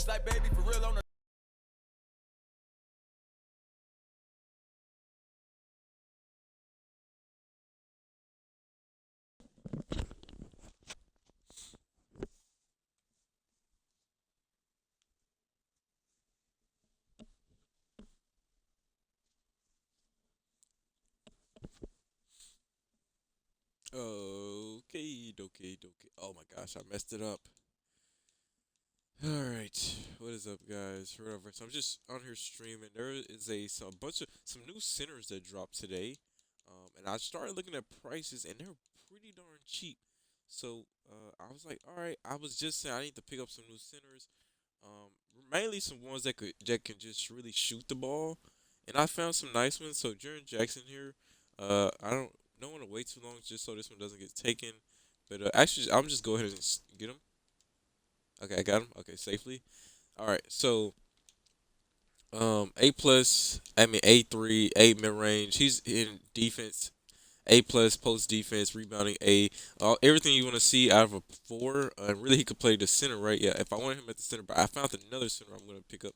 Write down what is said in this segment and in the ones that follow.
She's like, baby, for real on the. Okay, okay, okay. Oh my gosh, I messed it up. All right, what is up, guys? Whatever. So I'm just on here streaming. There is a bunch of some new centers that dropped today, and I started looking at prices, and they're pretty darn cheap. So I was like, all right. I was just saying I need to pick up some new centers, um, mainly some ones that can just really shoot the ball, and I found some nice ones. So Jaren Jackson here. I don't want to wait too long just so this one doesn't get taken. But actually, I'm just go ahead and get him. Okay, I got him. Okay, safely. All right, so A plus. I mean A3, A mid range. He's in defense. A plus post defense, rebounding A. Everything you want to see out of a four. Really, he could play the center, right? Yeah. If I wanted him at the center, but I found another center I'm gonna pick up.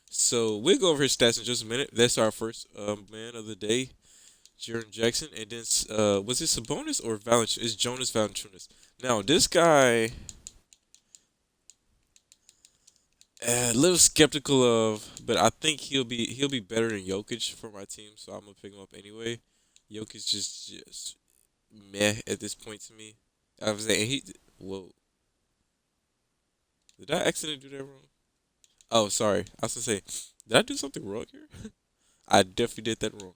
So we'll go over his stats in just a minute. That's our first man of the day, Jaren Jackson, and then was it Sabonis or Valanciunas? It's Jonas Valanciunas. Now this guy. A little skeptical of, but I think he'll be better than Jokic for my team, so I'm gonna pick him up anyway. Jokic just meh at this point to me. I was saying whoa, did I accidentally do that wrong? Oh, sorry. I was gonna say, did I do something wrong here? I definitely did that wrong.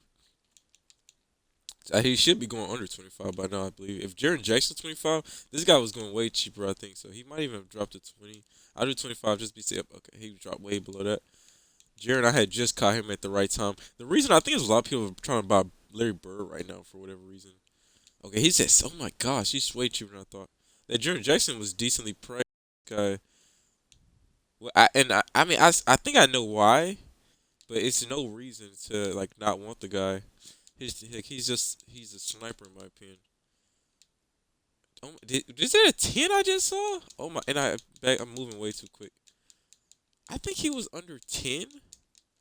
He should be going under 25 by now, I believe. If Jaren Jackson's 25, this guy was going way cheaper, I think. So he might even have dropped to 20. I'll do 25 just be safe. Okay, he dropped way below that. Jaron, I had just caught him at the right time. The reason I think is a lot of people are trying to buy Larry Bird right now for whatever reason. Okay, he says, "Oh my gosh, he's way cheaper than I thought." That Jaron Jackson was decently priced. Guy, well, I mean, I think I know why, but it's no reason to like not want the guy. He's a sniper in my opinion. Is that a 10 I just saw? Oh my, and I'm moving way too quick. I think he was under 10.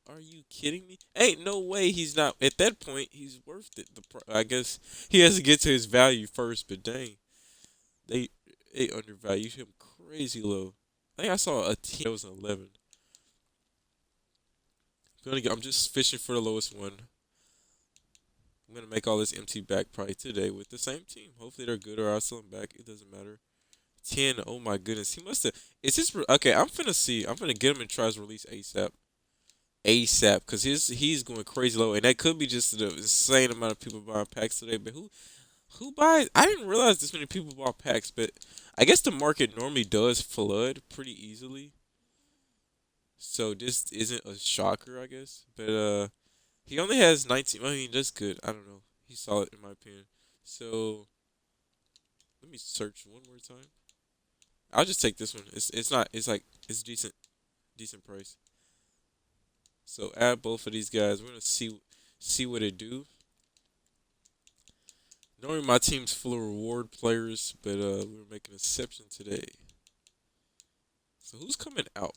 Are you kidding me? Ain't no way he's not. At that point, he's worth it. I guess he has to get to his value first. But dang, they they undervalued him crazy low. I think I saw a 10 that was an 11. I'm just fishing for the lowest one. I'm gonna make all this empty back probably today with the same team. Hopefully they're good or I'll sell them back. It doesn't matter. 10. Oh my goodness, he must have. Is this okay? I'm finna see. I'm finna get him and try to release ASAP. ASAP because he's going crazy low, and that could be just the insane amount of people buying packs today. But who buys? I didn't realize this many people bought packs, but I guess the market normally does flood pretty easily, so this isn't a shocker, I guess. But he only has 19. I mean, that's good. I don't know. He's solid in my opinion. So let me search one more time. I'll just take this one. It's not. It's like it's decent price. So add both of these guys. We're gonna see what they do. Knowing my team's full of reward players, but we're making an exception today. So who's coming out?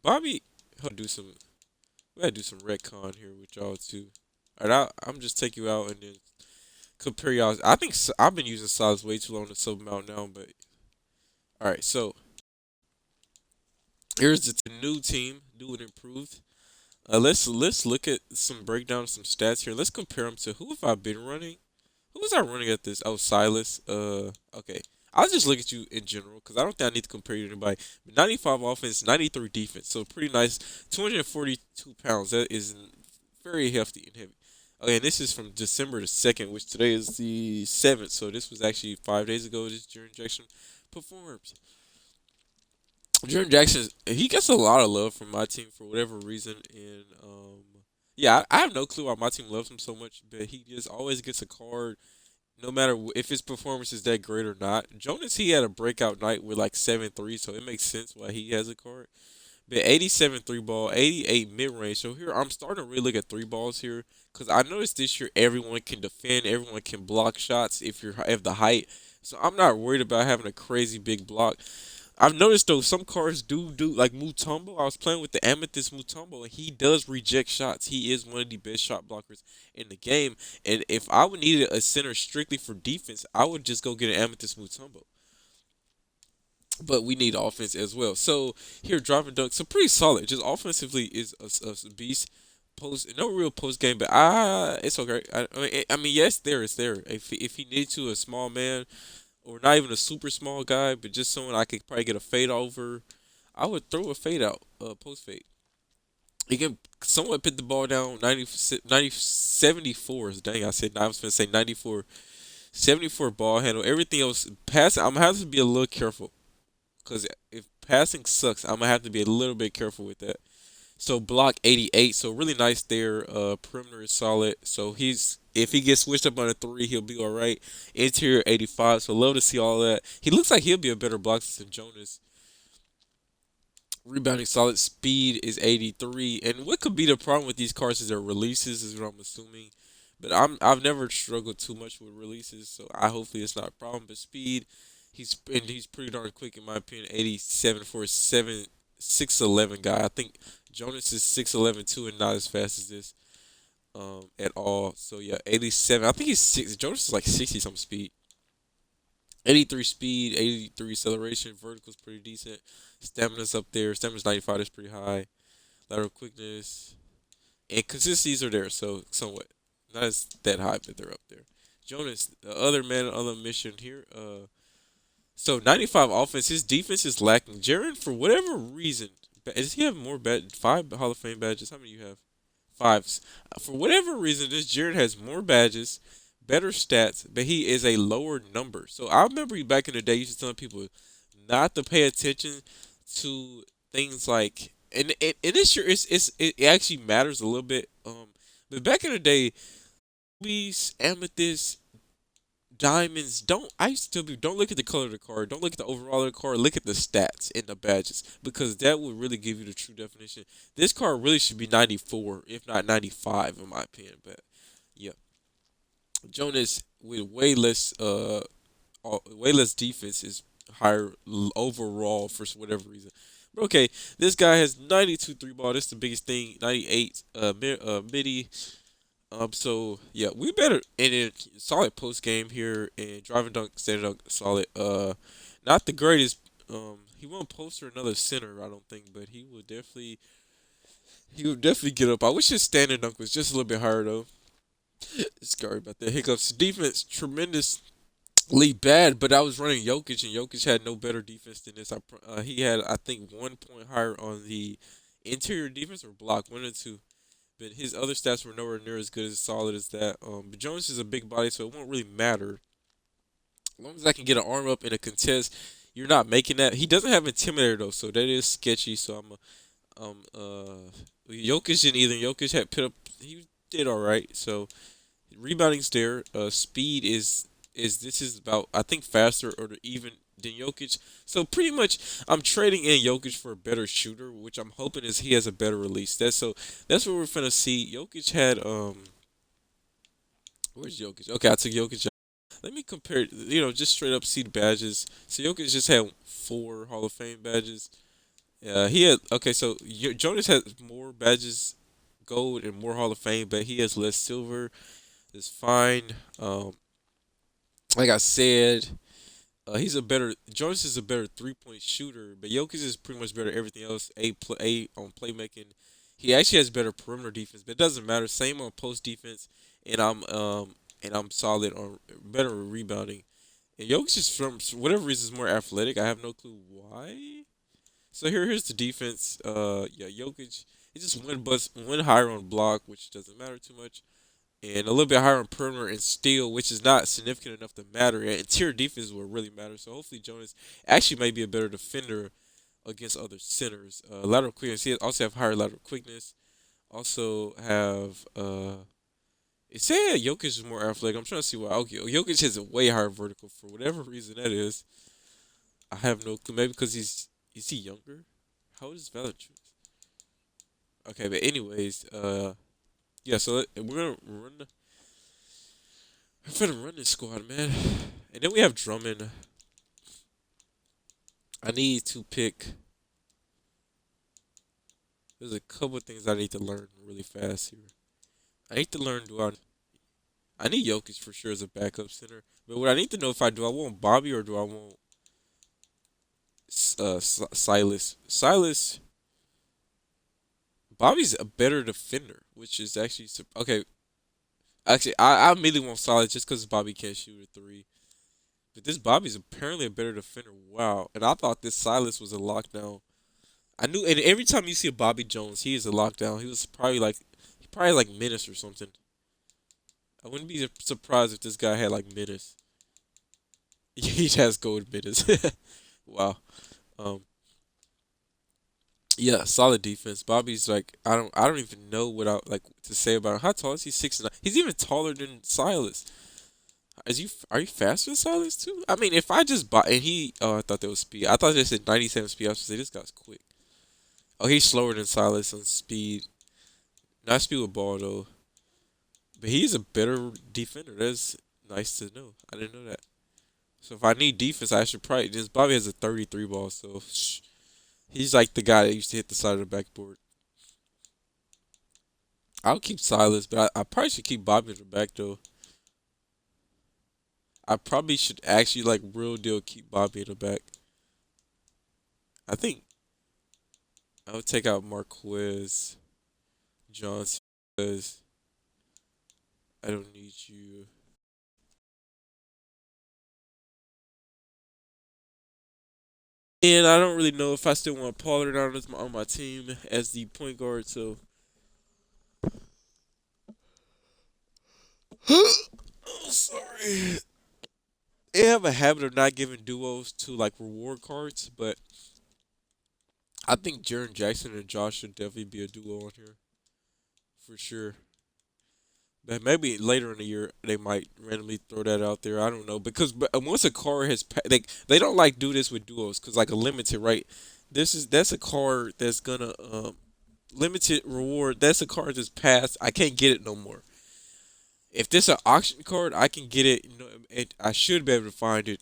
Bobby, do some. We gotta do some retcon here with y'all too. All right, I'm just take you out and then compare y'all. I think I've been using size way too long to sub them out now, but all right. So here's the new team, new and improved. Let's look at some breakdown, some stats here. Let's compare them to who have I been running. Who was I running at this? Oh, Silas. Okay. I'll just look at you in general because I don't think I need to compare you to anybody. 95 offense, 93 defense. So pretty nice. 242 pounds. That is very hefty and heavy. Okay, and this is from December the 2nd, which today is the 7th. So this was actually 5 days ago. This Jaren Jackson performed. Jaren Jackson, he gets a lot of love from my team for whatever reason. And yeah, I have no clue why my team loves him so much, but he just always gets a card no matter if his performance is that great or not. Jonas, he had a breakout night with like 7 3s, so it makes sense why he has a card. But 87 three ball, 88 mid range. So here I'm starting to really look at three balls here because I noticed this year everyone can defend, everyone can block shots if you have the height. So I'm not worried about having a crazy big block. I've noticed though some cars do like Mutombo. I was playing with the Amethyst Mutombo, and he does reject shots. He is one of the best shot blockers in the game. And if I would need a center strictly for defense, I would just go get an Amethyst Mutombo. But we need offense as well. So here, driving dunk, so pretty solid. Just offensively is a beast. Post no real post game, but it's okay. I mean, yes, it's there. If he needs to, a small man or not even a super small guy, but just someone I could probably get a fade over, I would throw a fade out, post fade. He can somewhat put the ball down 74. Dang, I said I was going to say 94. 74 ball handle. Everything else, passing, I'm going to have to be a little careful. Because if passing sucks, I'm going to have to be a little bit careful with that. So block 88. So really nice there. Perimeter is solid. So if he gets switched up on a three, he'll be all right. Interior 85. So love to see all that. He looks like he'll be a better blocker than Jonas. Rebounding solid. Speed is 83. And what could be the problem with these cars is their releases, is what I'm assuming. But I've never struggled too much with releases, so I hopefully it's not a problem. But speed, he's pretty darn quick in my opinion. 87 for a 6'11" guy. I think Jonas is 6'11" too, and not as fast as this at all. So yeah, 87. I think he's six. Jonas is like 60 some speed. 83 speed, 83 acceleration. Vertical's pretty decent. Stamina's up there. Stamina's 95. That's pretty high. Lateral quickness and consistencies are there. So somewhat not as that high, but they're up there. Jonas, the other man on the mission here. So 95 offense. His defense is lacking. Jaren, for whatever reason, does he have more five Hall of Fame badges? How many you have? Fives. For whatever reason, this Jared has more badges, better stats, but he is a lower number. So I remember back in the day, you used to tell people not to pay attention to things like, and this year it actually matters a little bit. But back in the day, rubies, amethyst, diamonds. Don't I used to tell people don't look at the color of the card, don't look at the overall of the card, look at the stats and the badges because that will really give you the true definition. This card really should be 94, if not 95, in my opinion. But yeah, Jonas with way less defense is higher overall for whatever reason. But okay, this guy has 92 three ball. That's the biggest thing. 98 midi. So yeah, we better and then solid post game here and driving dunk, standing dunk, solid. Not the greatest. He won't poster another center, I don't think, but he would definitely get up. I wish his standing dunk was just a little bit higher though. Sorry about that. Hiccups. Defense tremendously bad, but I was running Jokic and Jokic had no better defense than this. He had I think 1 point higher on the interior defense or block, one or two. But his other stats were nowhere near as good as solid as that. But Jones is a big body, so it won't really matter. As long as I can get an arm up in a contest, you're not making that. He doesn't have Intimidator though, so that is sketchy. So Jokic and either Jokic had put up, he did all right. So rebounding's there. Speed is this is about I think faster or even than Jokic. So pretty much I'm trading in Jokic for a better shooter, which I'm hoping is he has a better release. That's what we're gonna see. Jokic had where's Jokic? Okay, I took Jokic out. Let me compare, just straight up see the badges. So Jokic just had 4 Hall of Fame badges. He had okay. So Jonas has more badges, gold and more Hall of Fame, but he has less silver. It's fine. Like I said, Jonas is a better 3 point shooter, but Jokic is pretty much better at everything else. A on playmaking. He actually has better perimeter defense, but it doesn't matter. Same on post defense, and I'm solid on better rebounding. And Jokic is from whatever reason is more athletic. I have no clue why. So here's the defense. Yeah, Jokic is just one higher on block, which doesn't matter too much, and a little bit higher on perimeter and steal, which is not significant enough to matter. And interior defense will really matter. So hopefully Jonas actually may be a better defender against other centers. Lateral quickness. He also have higher lateral quickness. Also have it said Jokic is more athletic. I'm trying to see why. Okay, Jokic has a way higher vertical for whatever reason that is. I have no clue. Maybe because is he younger? How old is Valanciunas? Okay, but anyways, yeah. So we're gonna run this squad, man. And then we have Drummond. I need to pick. There's a couple of things I need to learn really fast here. I need to learn. I need Jokic for sure as a backup center. But what I need to know if I want Bobby or do I want Silas? Bobby's a better defender, which is actually okay. Actually, I immediately want Silas just because Bobby can't shoot a three. But this Bobby's apparently a better defender. Wow. And I thought this Silas was a lockdown. I knew, and every time you see a Bobby Jones, he is a lockdown. He probably like Menace or something. I wouldn't be surprised if this guy had like Menace. He has gold Menace. Wow. Um. Yeah, solid defense. Bobby's like I don't even know what I like to say about him. How tall is he? 6'9". He's even taller than Silas. Are you faster than Silas too? I mean, if I just buy and he I thought that was speed. I thought they said 97 speed. I was gonna say this guy's quick. Oh, he's slower than Silas on speed. Not speed with ball though. But he's a better defender. That's nice to know. I didn't know that. So if I need defense, I should probably. This Bobby has a 33 ball, so he's like the guy that used to hit the side of the backboard. I'll keep Silas, but I probably should keep Bobby in the back though. I probably should actually like real deal keep Bobby in the back. I think I would take out Marquez Johnson because I don't need you. And I don't really know if I still want Pollard on my team as the point guard. So, oh, sorry. They have a habit of not giving duos to like reward cards, but I think Jaren Jackson and Josh should definitely be a duo on here for sure. But maybe later in the year they might randomly throw that out there. I don't know because once a card they don't like do this with duos because like a limited right. That's a card that's gonna limited reward. That's a card that's passed. I can't get it no more. If this an auction card, I can get it. You know, I should be able to find it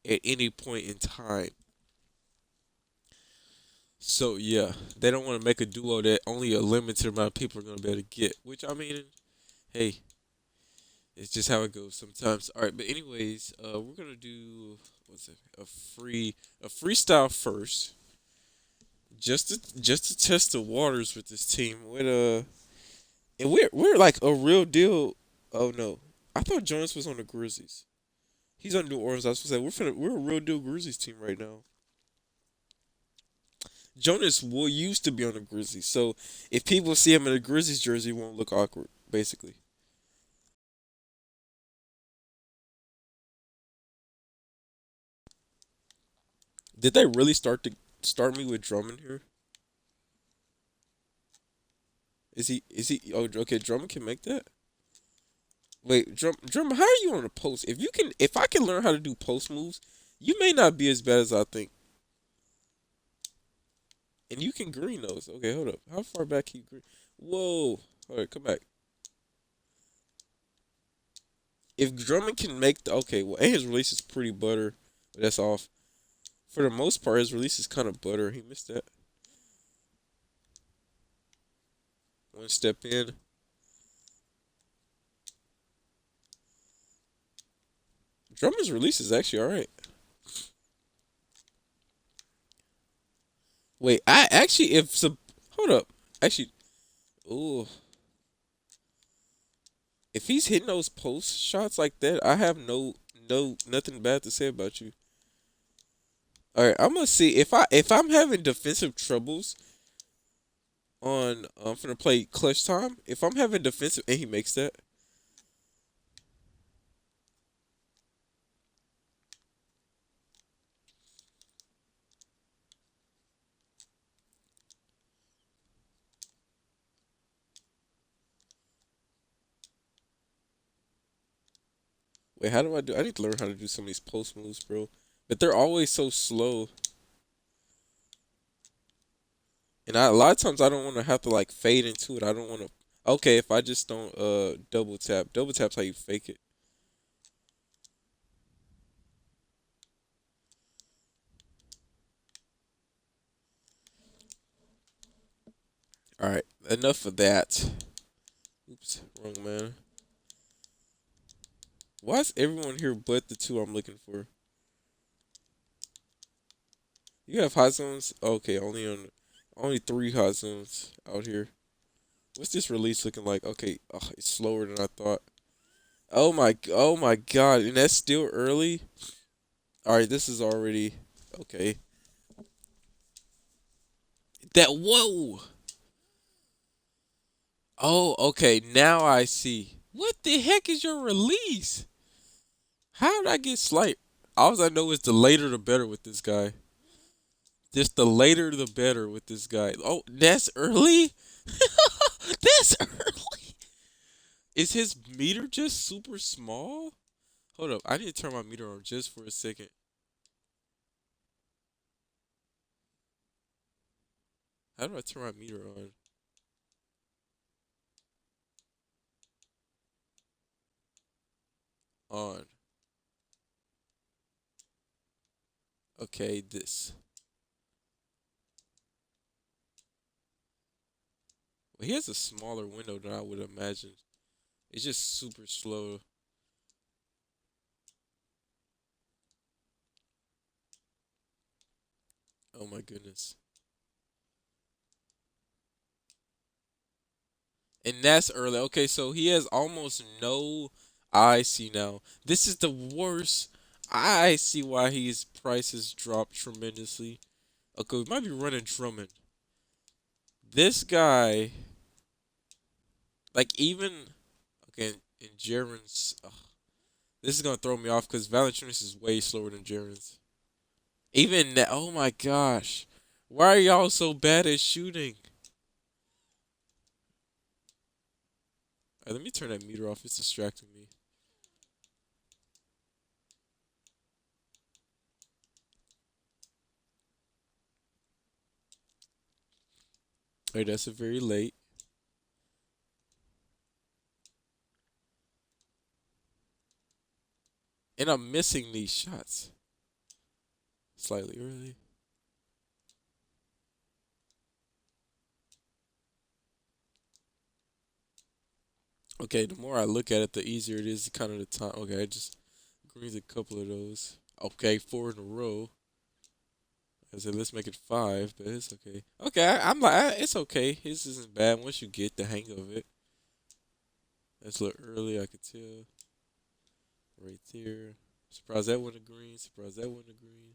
at any point in time. So yeah, they don't want to make a duo that only a limited amount of people are gonna be able to get. Which I mean, hey, it's just how it goes sometimes. All right, but anyways, we're gonna do what's it? A freestyle first, just to test the waters with this team. And we're like a real deal. Oh no, I thought Jonas was on the Grizzlies. He's on New Orleans. I was supposed to say we're a real deal Grizzlies team right now. Jonas will used to be on the Grizzlies, so if people see him in a Grizzlies jersey, it won't look awkward. Basically, did they really start me with Drummond here? Is he? Oh, okay. Drummond can make that. Wait, Drummond, how are you on the post? If I can learn how to do post moves, you may not be as bad as I think, and you can green those. Okay, hold up. How far back can you green? Whoa! All right, come back. If Drummond can make the okay, well, and his release is pretty butter, but that's off. For the most part, his release is kind of butter. He missed that one step in. Drummond's release is actually all right. Wait, I actually if some hold up, actually, ooh, if he's hitting those post shots like that, I have nothing bad to say about you. All right, I'm gonna see if I'm having defensive troubles on for the play clutch time. If I'm having defensive and he makes that, wait, how do I do? I need to learn how to do some of these post moves, bro. But they're always so slow, and a lot of times I don't want to have to like fade into it. I don't want to. Okay, if I just don't double tap's how you fake it. All right, enough of that. Oops, wrong man. Why is everyone here but the two I'm looking for? You have hot zones? Okay, only three hot zones out here. What's this release looking like? Okay, it's slower than I thought. Oh my God, and that's still early. All right, this is already okay. That whoa. Oh, okay. Now I see. What the heck is your release? How did I get slight? All I know is the later the better with this guy. Just the later the better with this guy. Oh, that's early? That's early. Is his meter just super small? Hold up. I need to turn my meter on just for a second. How do I turn my meter on? On. Okay, this. Well, he has a smaller window than I would imagine. It's just super slow. Oh my goodness. And that's early. Okay, so he has almost no IC now. This is the worst. I see why his prices dropped tremendously. Okay, we might be running Drummond. This guy, like even okay, in Jaren's, this is gonna throw me off because Valanciunas is way slower than Jaren's. Even that, oh my gosh, why are y'all so bad at shooting? All right, let me turn that meter off. It's distracting me. All right, that's a very late, and I'm missing these shots slightly early. Okay, the more I look at it, the easier it is. Kind of the time. Okay, I just agreed a couple of those. Okay, four in a row. I said let's make it five, but it's okay. Okay, I'm like it's okay. This isn't bad once you get the hang of it. That's a little early. I could tell right there. Surprised that one a green. Surprised that one a green.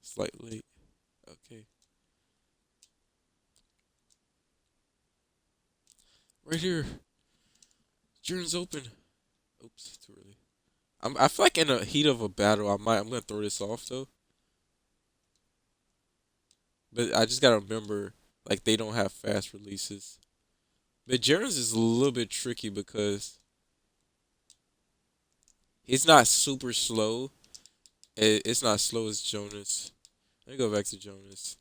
Slightly. Okay, right here. Jordan's open. Oops, too early. I feel like in the heat of a battle, I'm gonna throw this off though. But I just gotta remember, like they don't have fast releases. But Jaren's is a little bit tricky because it's not super slow. It's not slow as Jonas. Let me go back to Jonas.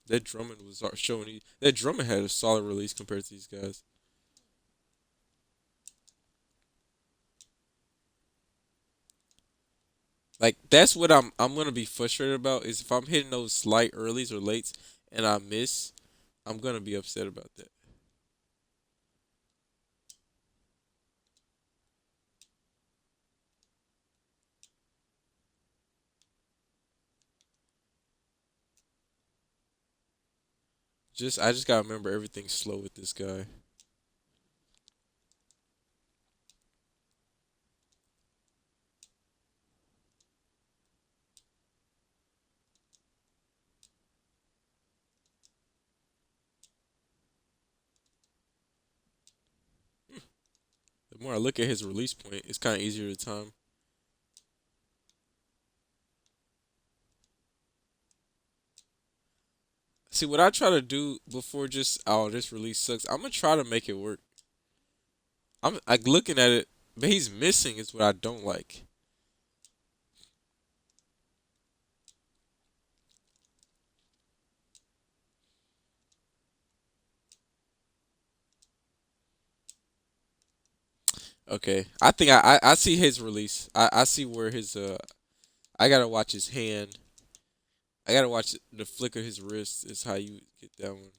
That Drummond was showing that Drummond had a solid release compared to these guys. Like that's what I'm gonna be frustrated about is if I'm hitting those slight earlys or lates and I miss, I'm gonna be upset about that. I just gotta remember everything's slow with this guy. The more I look at his release point, it's kind of easier to time. See what I try to do before just oh this release sucks. I'm gonna try to make it work. I'm like looking at it, but he's missing is what I don't like. Okay, I think I see his release. I see where his I gotta watch his hand. I gotta watch the flick of his wrist. Is how you get that one.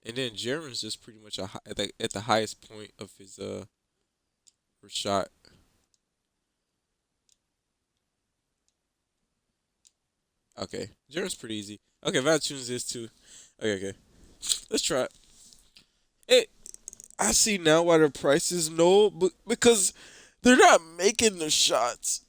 And then Jaren's just pretty much at the highest point of his shot. Okay, Jaren's pretty easy. Okay, Valanciunas is too. Okay, okay. Let's try it. I see now why the price is low, but because they're not making the shots.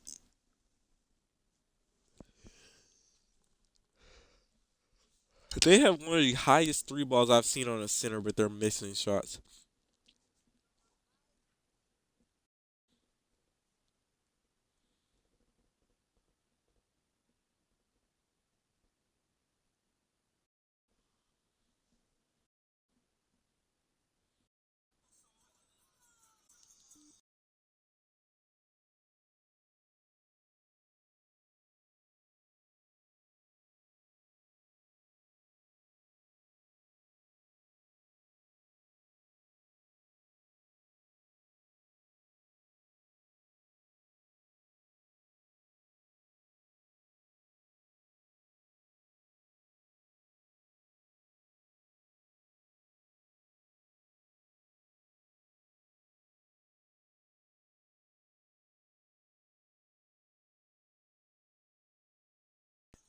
They have one of the highest three balls I've seen on a center, but they're missing shots.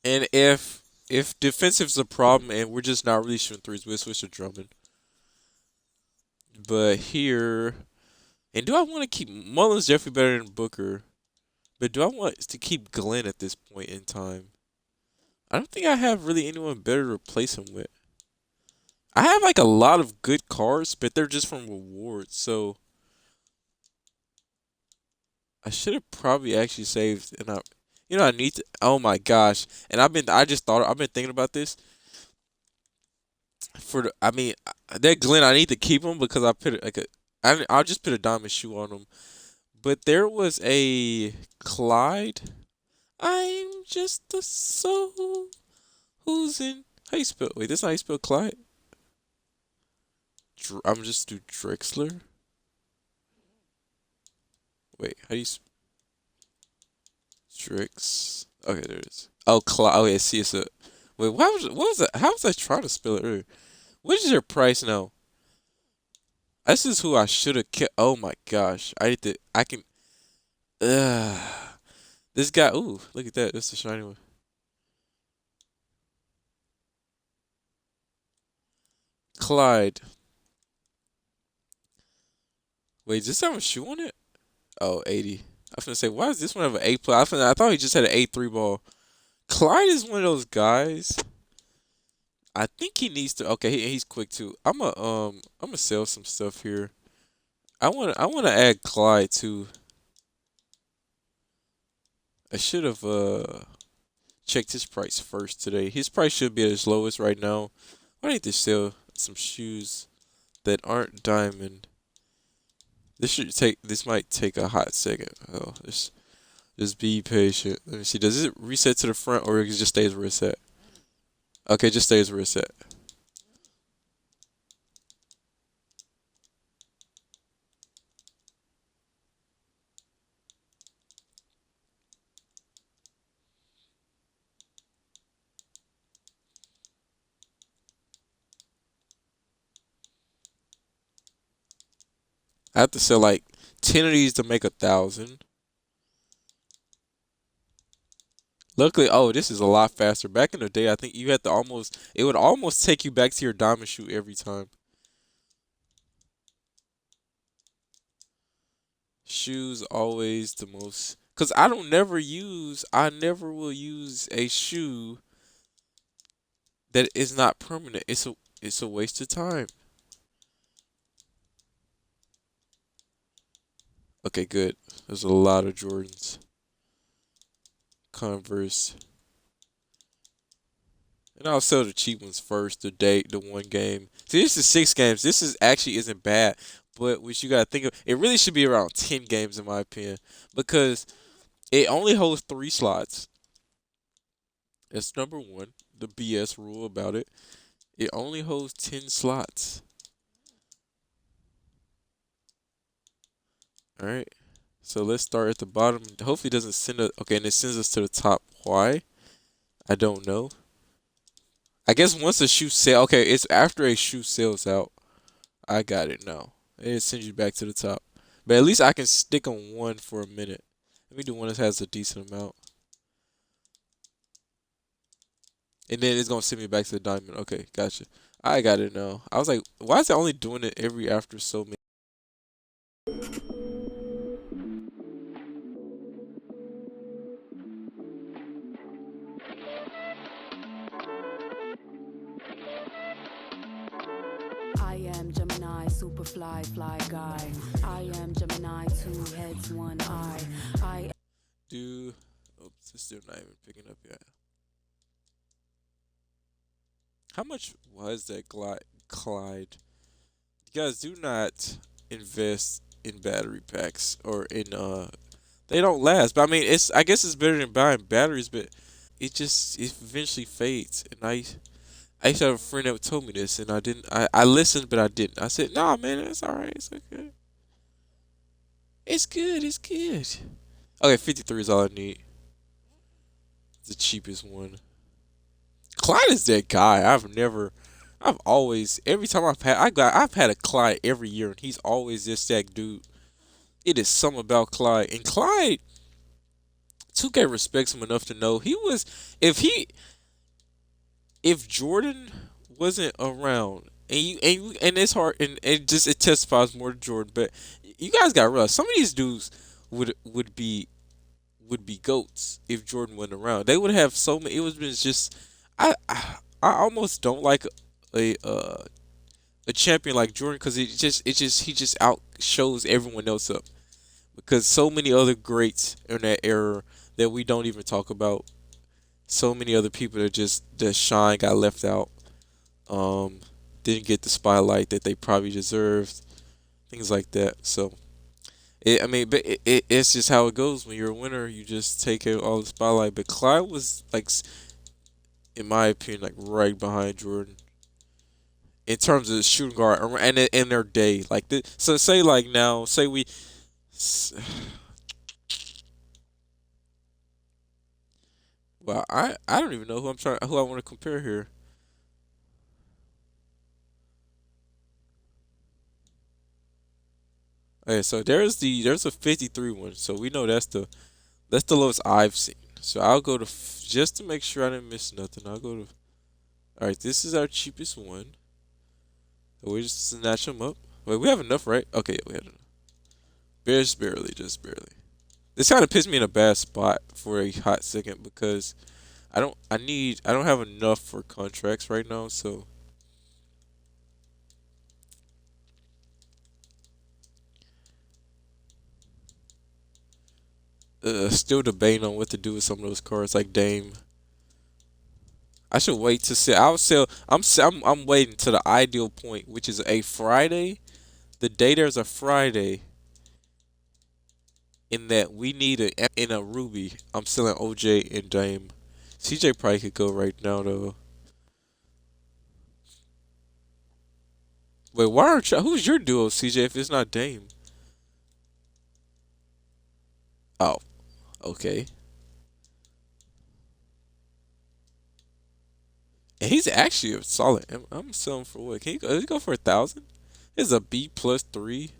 And if defensive's a problem and we're just not really shooting threes, we'll switch to Drummond. But here, and do I want to keep Mullins definitely better than Booker? But do I want to keep Glenn at this point in time? I don't think I have really anyone better to replace him with. I have like a lot of good cards, but they're just from rewards. So I should have probably actually saved. And I need to. Oh my gosh! And I've been thinking about this for the. I mean, that Glenn, I need to keep him because I put it like a. I'll just put a diamond shoe on him. But there was a Clyde. I'm just a soul who's in. How you spell? Wait, that's not how you spell Clyde. I'm just do Drexler. Wait, how do you Drix? Okay, there it is. Oh, Clyde. Oh yeah, see, it's a. Wait, what was that? How was I trying to spell it earlier? What is your price now? This is who I should have kept. Oh my gosh, I need to. I can. Ugh. This guy. Ooh, look at that. That's a shiny one. Clyde. Wait, does this have a shoe on it? Oh, 80. I was gonna say, why does this one have an A plus? I thought he just had an A3 ball. Clyde is one of those guys. I think he needs to. Okay, he's quick too. I'm gonna sell some stuff here. I wanna add Clyde too. I should have checked his price first today. His price should be at its lowest right now. I need to sell some shoes that aren't diamond. This might take a hot second. Oh, just be patient. Let me see. Does it reset to the front or it just stays reset? Okay, just stays reset. I have to sell like 10 of these to make 1,000. Luckily, oh, this is a lot faster. Back in the day, I think you had to it would almost take you back to your diamond shoe every time. Shoes always the most, cause I never will use a shoe that is not permanent. It's a waste of time. Okay, good. There's a lot of Jordans, Converse, and I'll sell the cheap ones first. The one game. See, this is 6 games. This is actually isn't bad, but what you gotta think of, it really should be around 10 games in my opinion, because it only holds 3 slots. That's number one. The BS rule about it. It only holds 10 slots. All right. So let's start at the bottom. Hopefully, it doesn't send us. Okay, and it sends us to the top. Why? I don't know. I guess once a shoe sale, okay, it's after a shoe sells out. I got it now. It sends you back to the top. But at least I can stick on one for a minute. Let me do one that has a decent amount. And then it's gonna send me back to the diamond. Okay, gotcha. I got it now. I was like, why is it only doing it every after so many? I am Gemini, super fly guy. I am Gemini, two heads, one eye. I Do oops, it's still not even picking up yet. How much was that Clyde? You guys do not invest in battery packs or in they don't last. But I mean it's I guess it's better than buying batteries, but it eventually fades. And I used to have a friend that told me this and I listened but I didn't. I said, nah man, it's alright, it's okay. It's good, it's good. Okay, 53 is all I need. It's the cheapest one. Clyde is that guy. I've always, every time I've had a Clyde every year, and he's always just that dude. It is something about Clyde, and Clyde, 2K respects him enough to know he was, if he, if Jordan wasn't around, and it's hard, and it testifies more to Jordan, but you guys got to realize some of these dudes would be goats if Jordan wasn't around. They would have so many. It was just I almost don't like a champion like Jordan because he just out shows everyone else up because so many other greats in that era that we don't even talk about. So many other people that shine got left out. Um, didn't get the spotlight that they probably deserved. Things like that. So I mean, but it's just how it goes. When you're a winner, you just take all the spotlight. But Clyde was like, in my opinion, like right behind Jordan in terms of the shooting guard and in their day. Like, so say like now, say we, well, I don't even know who I want to compare here. Okay, so there's a 53 one. So we know that's the lowest I've seen. So I'll go to just to make sure I didn't miss nothing. I'll go to. All right, this is our cheapest one. So we just snatch them up. Wait, we have enough, right? Okay, yeah, we have enough. Just barely, just barely. This kind of puts me in a bad spot for a hot second because I don't have enough for contracts right now, so still debating on what to do with some of those cards like Dame. I should wait to sell. I'll sell. I'm waiting to the ideal point, which is a Friday. The day there's a Friday, in that we need a in a Ruby. I'm selling OJ and Dame. CJ probably could go right now though. Wait, why aren't you? Who's your duo, CJ? If it's not Dame. Oh, okay. And he's actually a solid. I'm selling for what? Can he go for 1,000? It's a B plus three.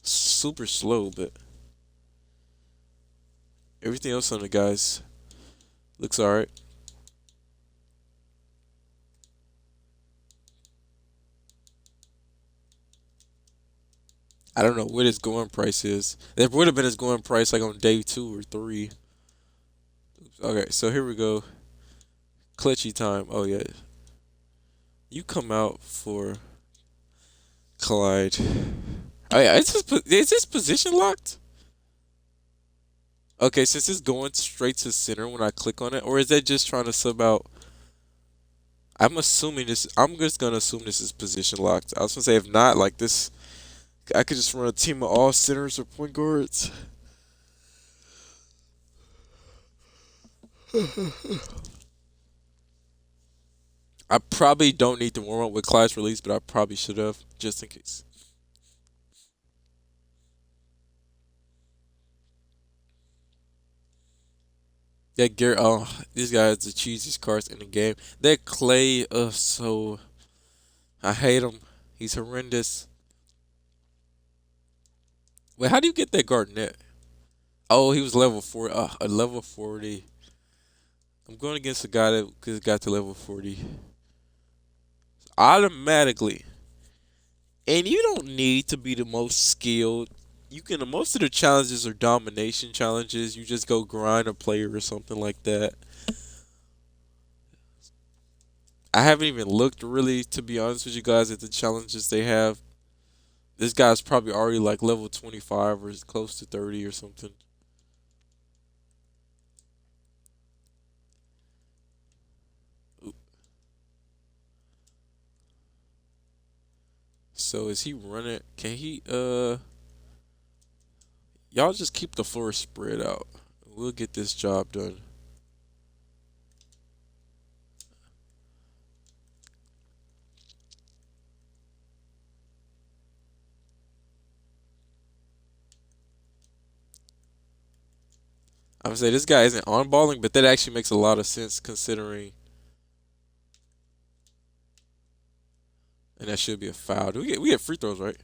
Super slow, but everything else on the guys looks alright. I don't know what his going price is. There would have been his going price like on day two or three. Oops. Okay, so here we go. Clutchy time. Oh yeah, you come out for Clyde. Oh yeah, is this position locked? Okay, since it's going straight to center when I click on it, or is that just trying to sub out? I'm assuming this. I'm just gonna assume this is position locked. I was gonna say if not, like this, I could just run a team of all centers or point guards. I probably don't need to warm up with class release, but I probably should have just in case. That Gary, oh, this guy is the cheesiest cards in the game. That Clay, so I hate him. He's horrendous. Wait, how do you get that Garnett? Oh, he was level 4. A level 40. I'm going against a guy that just got to level 40 automatically. And you don't need to be the most skilled. You can. Most of the challenges are domination challenges. You just go grind a player or something like that. I haven't even looked really, to be honest with you guys, at the challenges they have. This guy's probably already like level 25 or close to 30 or something. So is he running? Can he? Y'all just keep the floor spread out. We'll get this job done. I'm gonna say this guy isn't on balling, but that actually makes a lot of sense considering, and that should be a foul. Do we get free throws, right?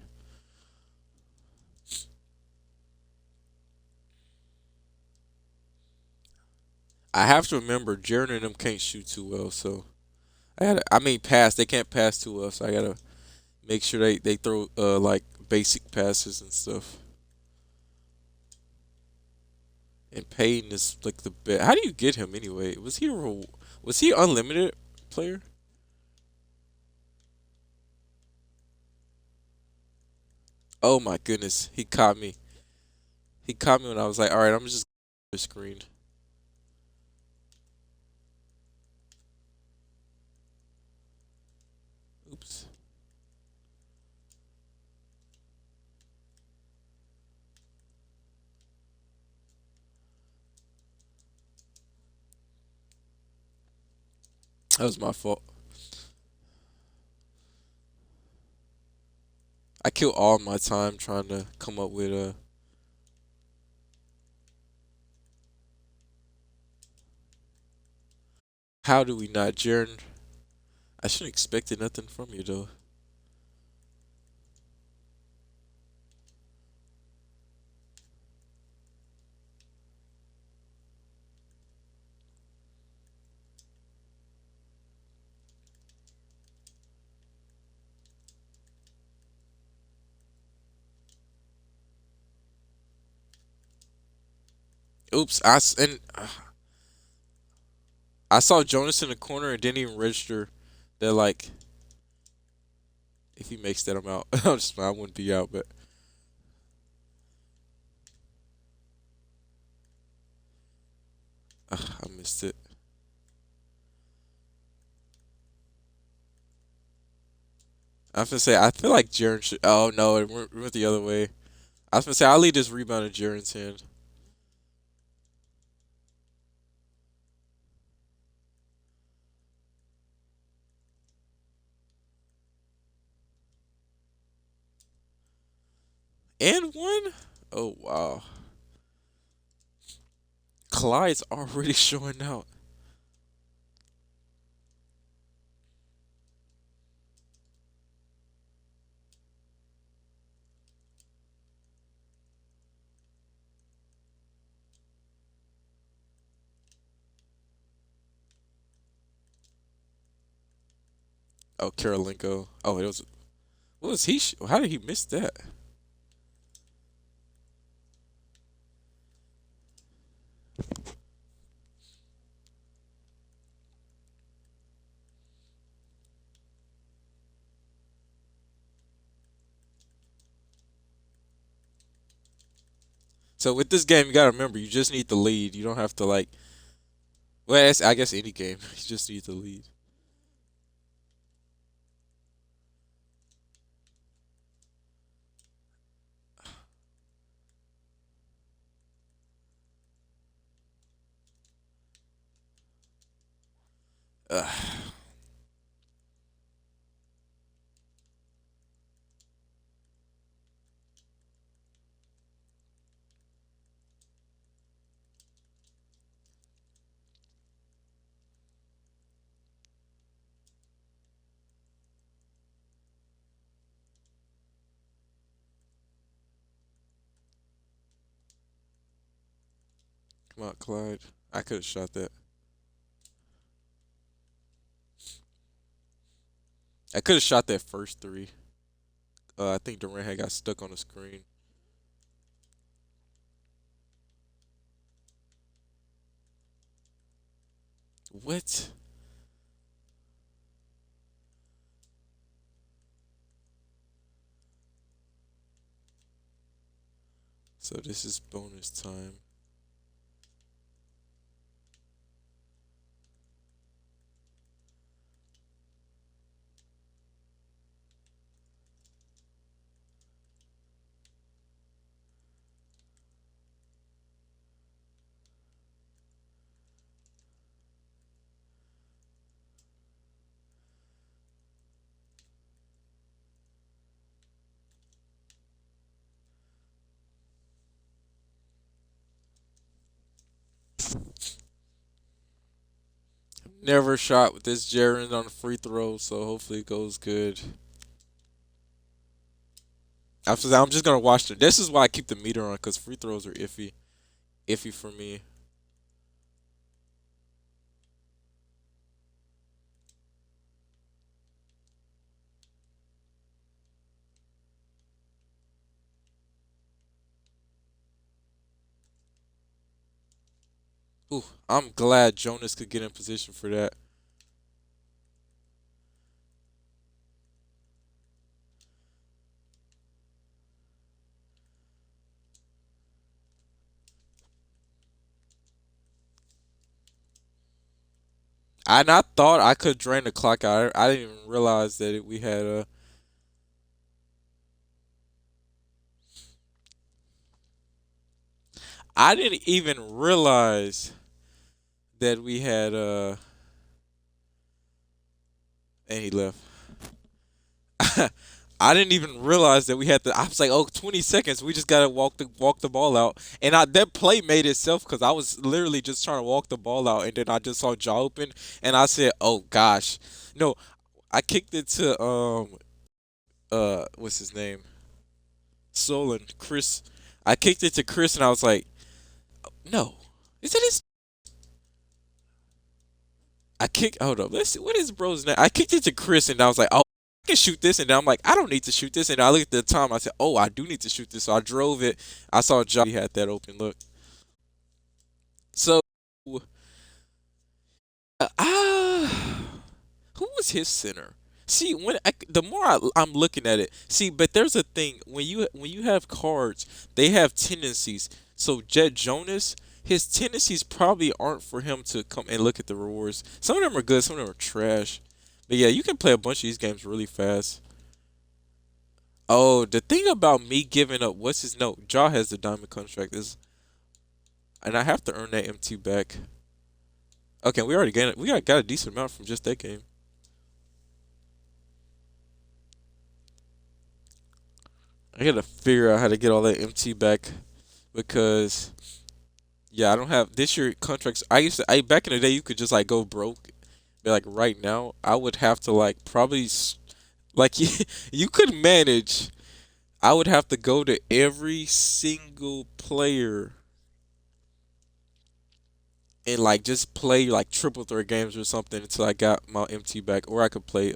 I have to remember Jaron and them can't shoot too well, so I mean pass. They can't pass too well, so I gotta make sure they throw like basic passes and stuff. And Payton is like the best. How do you get him anyway? Was he unlimited player? Oh my goodness, he caught me. He caught me when I was like, all right, I'm just screen. Oops, that was my fault. I kill all my time trying to come up with a. How do we not, Jaren? I shouldn't expected nothing from you though. Oops, I saw Jonas in the corner and didn't even register that like if he makes that I'm out. I wouldn't be out, but I missed it. I was gonna say I feel like Jaren should. Oh no, it went the other way. I was gonna say I'll leave this rebound in Jaren's hand. And one. Oh wow, Clyde's already showing out. Oh, Karolinko. Oh, it was. What was he? How did he miss that? So with this game, you gotta remember, you just need the lead. You don't have to like. Well, I guess any game, you just need the lead. Come on, Clyde. I could have shot that. I could have shot that first three. I think Durant had got stuck on the screen. What? So this is bonus time. Never shot with this Jaren on the free throw, so hopefully it goes good. After that, I'm just gonna watch them. This is why I keep the meter on, cause free throws are iffy for me. Ooh, I'm glad Jonas could get in position for that. And I thought I could drain the clock out. I didn't even realize that we had a. I didn't even realize that we had and he left. I didn't even realize that we had to. I was like, oh, 20 seconds. We just gotta walk the ball out. And that play made itself because I was literally just trying to walk the ball out, and then I just saw jaw open, and I said, oh gosh, no. I kicked it to what's his name? Solon, Chris. I kicked it to Chris, and I was like, no, is it his? I kicked. Hold up. Let's see. What is bro's name? I kicked it to Chris, and I was like, oh, I can shoot this. And then I'm like, I don't need to shoot this. And I looked at the time. I said, oh, I do need to shoot this. So I drove it. I saw Josh. He had that open look. So, who was his center? See, the more I'm looking at it, see, but there's a thing when you have cards, they have tendencies. So Jet Jonas, his tendencies probably aren't for him to come and look at the rewards. Some of them are good, some of them are trash. But yeah, you can play a bunch of these games really fast. Oh, the thing about me giving up, what's his note? Jaw has the diamond contract is, and I have to earn that MT back. Okay, we already got it. We got a decent amount from just that game. I gotta figure out how to get all that MT back because yeah, I don't have this year contracts. I back in the day you could just like go broke. But like right now, I would have to like probably like you could manage. I would have to go to every single player and like just play like triple threat games or something until I got my MT back, or I could play.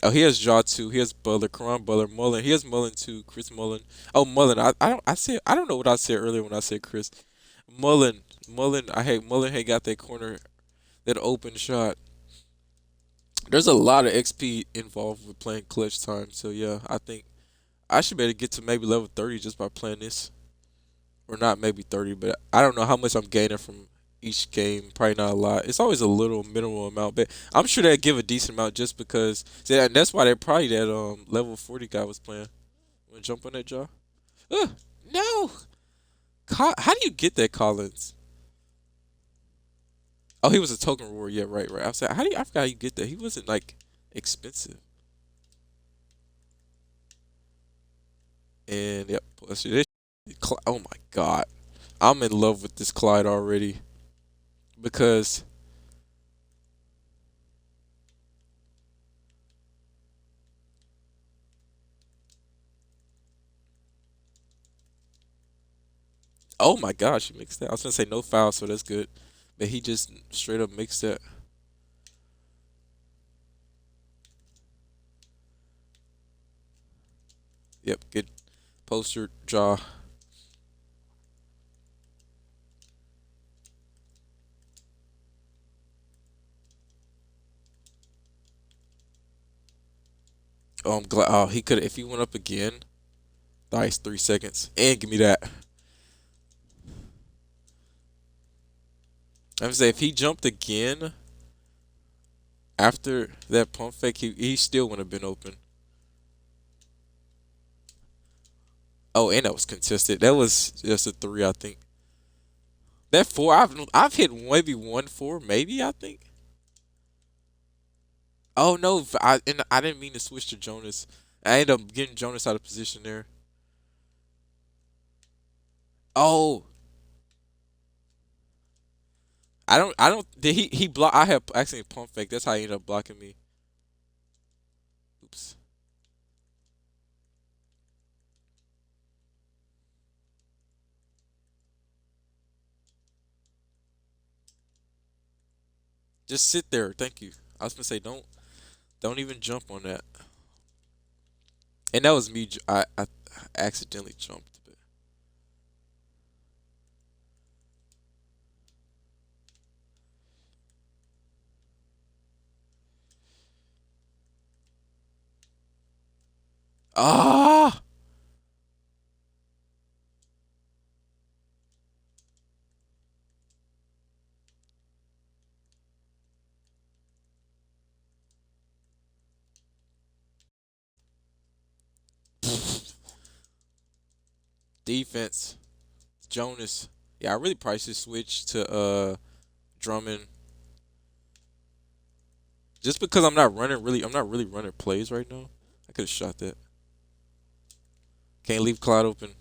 Oh, he has Jaw too. He has Butler, Karan Butler, Mullen. He has Mullen too. Chris Mullen. Oh, Mullen. I don't know what I said earlier when I said Chris. Mullen. Mullen. I hate Mullen. Had got that corner, that open shot. There's a lot of XP involved with playing clutch time. So yeah, I think I should be able to get to maybe level 30 just by playing this, or not maybe 30, but I don't know how much I'm gaining from each game. Probably not a lot. It's always a little minimal amount, but I'm sure they'd give a decent amount just because. See, and that's why they probably that level 40 guy was playing. Wanna jump on that jaw? Ugh, no. How do you get that, Collins? Oh, he was a token reward. Yeah, right, right. I was like, I forgot how you get that. He wasn't like expensive. And yep, let's see this. Oh my God, I'm in love with this Clyde already because Oh my gosh, he mixed that. I was gonna say no foul, so that's good. But he just straight up mixed that. Yep, good poster draw. Oh, I'm glad. Oh, he could if he went up again. Nice, 3 seconds, and give me that. I'm say if he jumped again after that pump fake, he still wouldn't have been open. Oh, and that was contested. That was just a three, I think. That four, I've hit maybe 1 4, maybe I think. Oh no, I didn't mean to switch to Jonas. I ended up getting Jonas out of position there. Oh, I don't did he block? I had accidentally pump fake. That's how he ended up blocking me. Oops. Just sit there. Thank you. I was gonna say don't even jump on that. And that was me. I accidentally jumped. But ah, defense. Jonas. Yeah, I really probably should switch to Drummond just because I'm not running really. I'm not really running plays right now. I could have shot that. Can't leave Clyde open.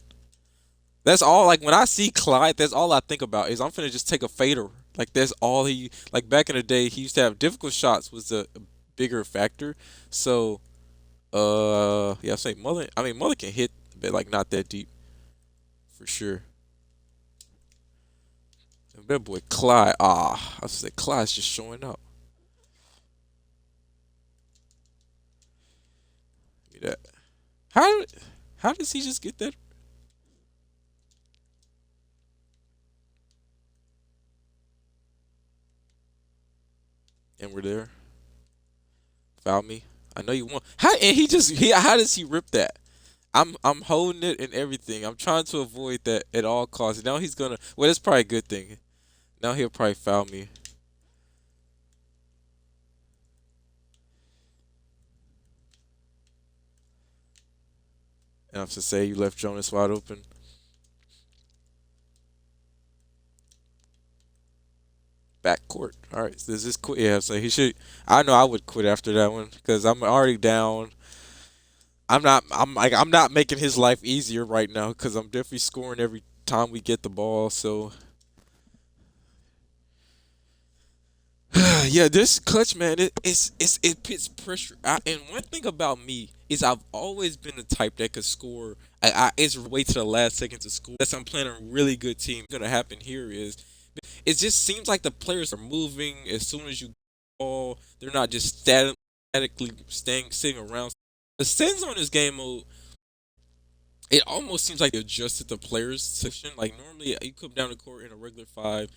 That's all. Like when I see Clyde, that's all I think about is I'm finna just take a fader. Like that's all he. Like back in the day, he used to have difficult shots was a bigger factor. So yeah, I say Mullen. I mean Mullen can hit, but like not that deep for sure. And that boy Clyde. I was say Clyde's just showing up. Give me that. How how does he just get that? And we're there. Foul me. I know you want. How and he just he. How does he rip that? I'm holding it and everything. I'm trying to avoid that at all costs. Now he's gonna. Well, that's probably a good thing. Now he'll probably foul me. And I have to say you left Jonas wide open. Back court. All right. So does this quit? Yeah. So he should. I know I would quit after that one because I'm already down. I'm not. I'm like I'm not making his life easier right now because I'm definitely scoring every time we get the ball. So yeah, this clutch man, it puts pressure. And one thing about me is I've always been the type that could score. It's wait to the last second to score. That's I'm playing a really good team. What's gonna happen here is it just seems like the players are moving as soon as you ball. They're not just statically staying sitting around. The sends on this game mode, it almost seems like they adjusted the players section. Like normally you come down the court in a regular five.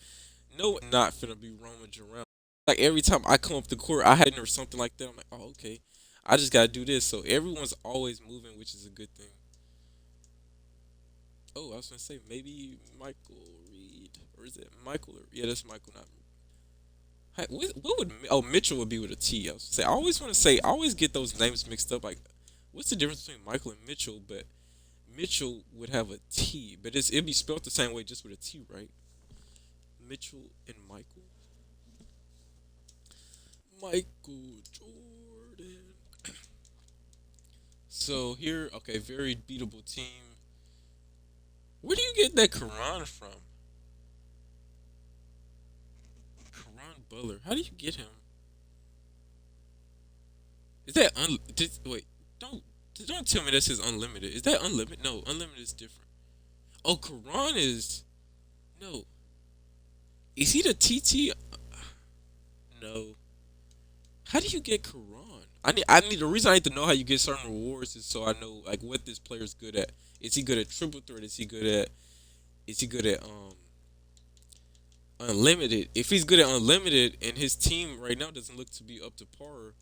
No, not finna be roaming around. Like every time I come up the court, I had or something like that. I'm like, oh okay, I just gotta do this. So everyone's always moving, which is a good thing. Oh, I was gonna say maybe Michael Reed or is it Michael? Yeah, that's Michael. Not hey, what would oh Mitchell would be with a T? I was gonna say I always want to say I always get those names mixed up. Like, what's the difference between Michael and Mitchell? But Mitchell would have a T, but it'd be spelled the same way, just with a T, right? Mitchell and Michael. Michael Jordan. So here, okay, very beatable team. Where do you get that Karan from? Karan Butler. How do you get him? Is that wait? Don't don't tell me this is unlimited. Is that unlimited? No, unlimited is different. Oh, Karan is. No, is he the TT? No. How do you get Quran? I need the reason I need to know how you get certain rewards is so I know like what this player's good at. Is he good at triple threat? Is he good at unlimited? If he's good at unlimited and his team right now doesn't look to be up to par,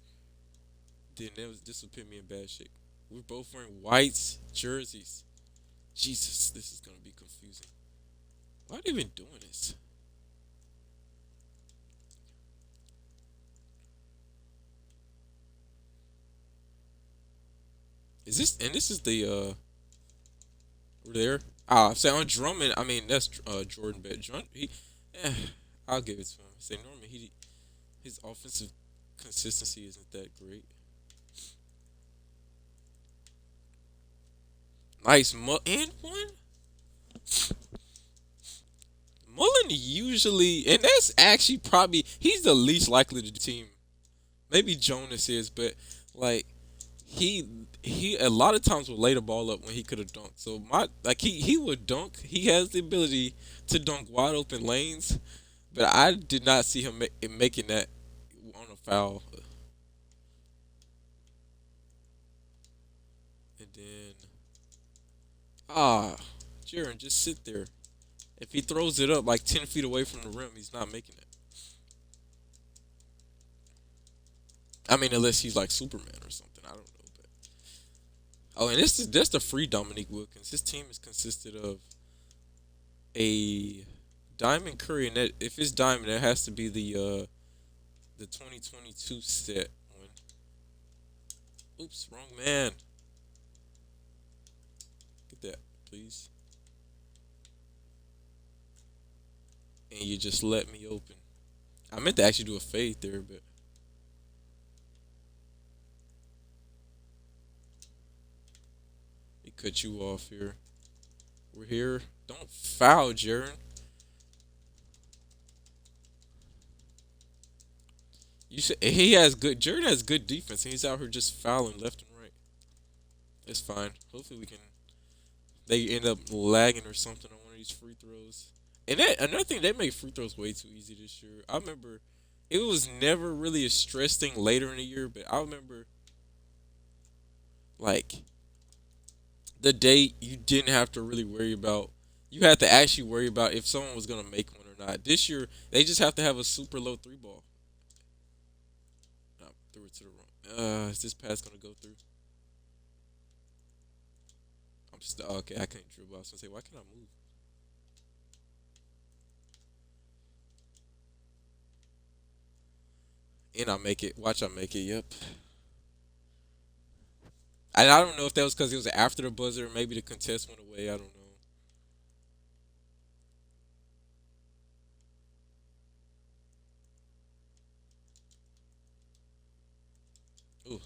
then this will put me in bad shape. We're both wearing whites jerseys. Jesus, this is gonna be confusing. Why are they even doing this? This is the there. Ah, say on Drummond. I mean that's Jordan Bet. Eh, I'll give it to him. Say Norman. His offensive consistency isn't that great. Nice and one. Mullen usually, and that's actually probably he's the least likely to team. Maybe Jonas is, but like he he a lot of times will lay the ball up when he could have dunked. So my like he would dunk. He has the ability to dunk wide open lanes, but I did not see him making that on a foul. And then ah, Jaron, just sit there. If he throws it up like 10 feet away from the rim, he's not making it. I mean, unless he's like Superman or something. I don't know. But oh, and this is that's the free Dominique Wilkins. His team is consisted of a Diamond Curry, and that if it's Diamond, it has to be the 2022 set one. Oops, wrong man. Get that, please. And you just let me open. I meant to actually do a fade there, but he cut you off here. We're here. Don't foul, Jaron. You said he has good. Jaron has good defense, and he's out here just fouling left and right. It's fine. Hopefully, we can. They end up lagging or something on one of these free throws. And that another thing, they make free throws way too easy this year. I remember it was never really a stress thing later in the year, but I remember like the day you didn't have to really worry about. You had to actually worry about if someone was gonna make one or not. This year, they just have to have a super low three ball. No, threw it to the wrong. Is this pass gonna go through? I'm just okay. I can't dribble. I was gonna say, why can't I move? And I make it. Watch, I make it. Yep. And I don't know if that was because it was after the buzzer. Maybe the contest went away. I don't know. Ooh,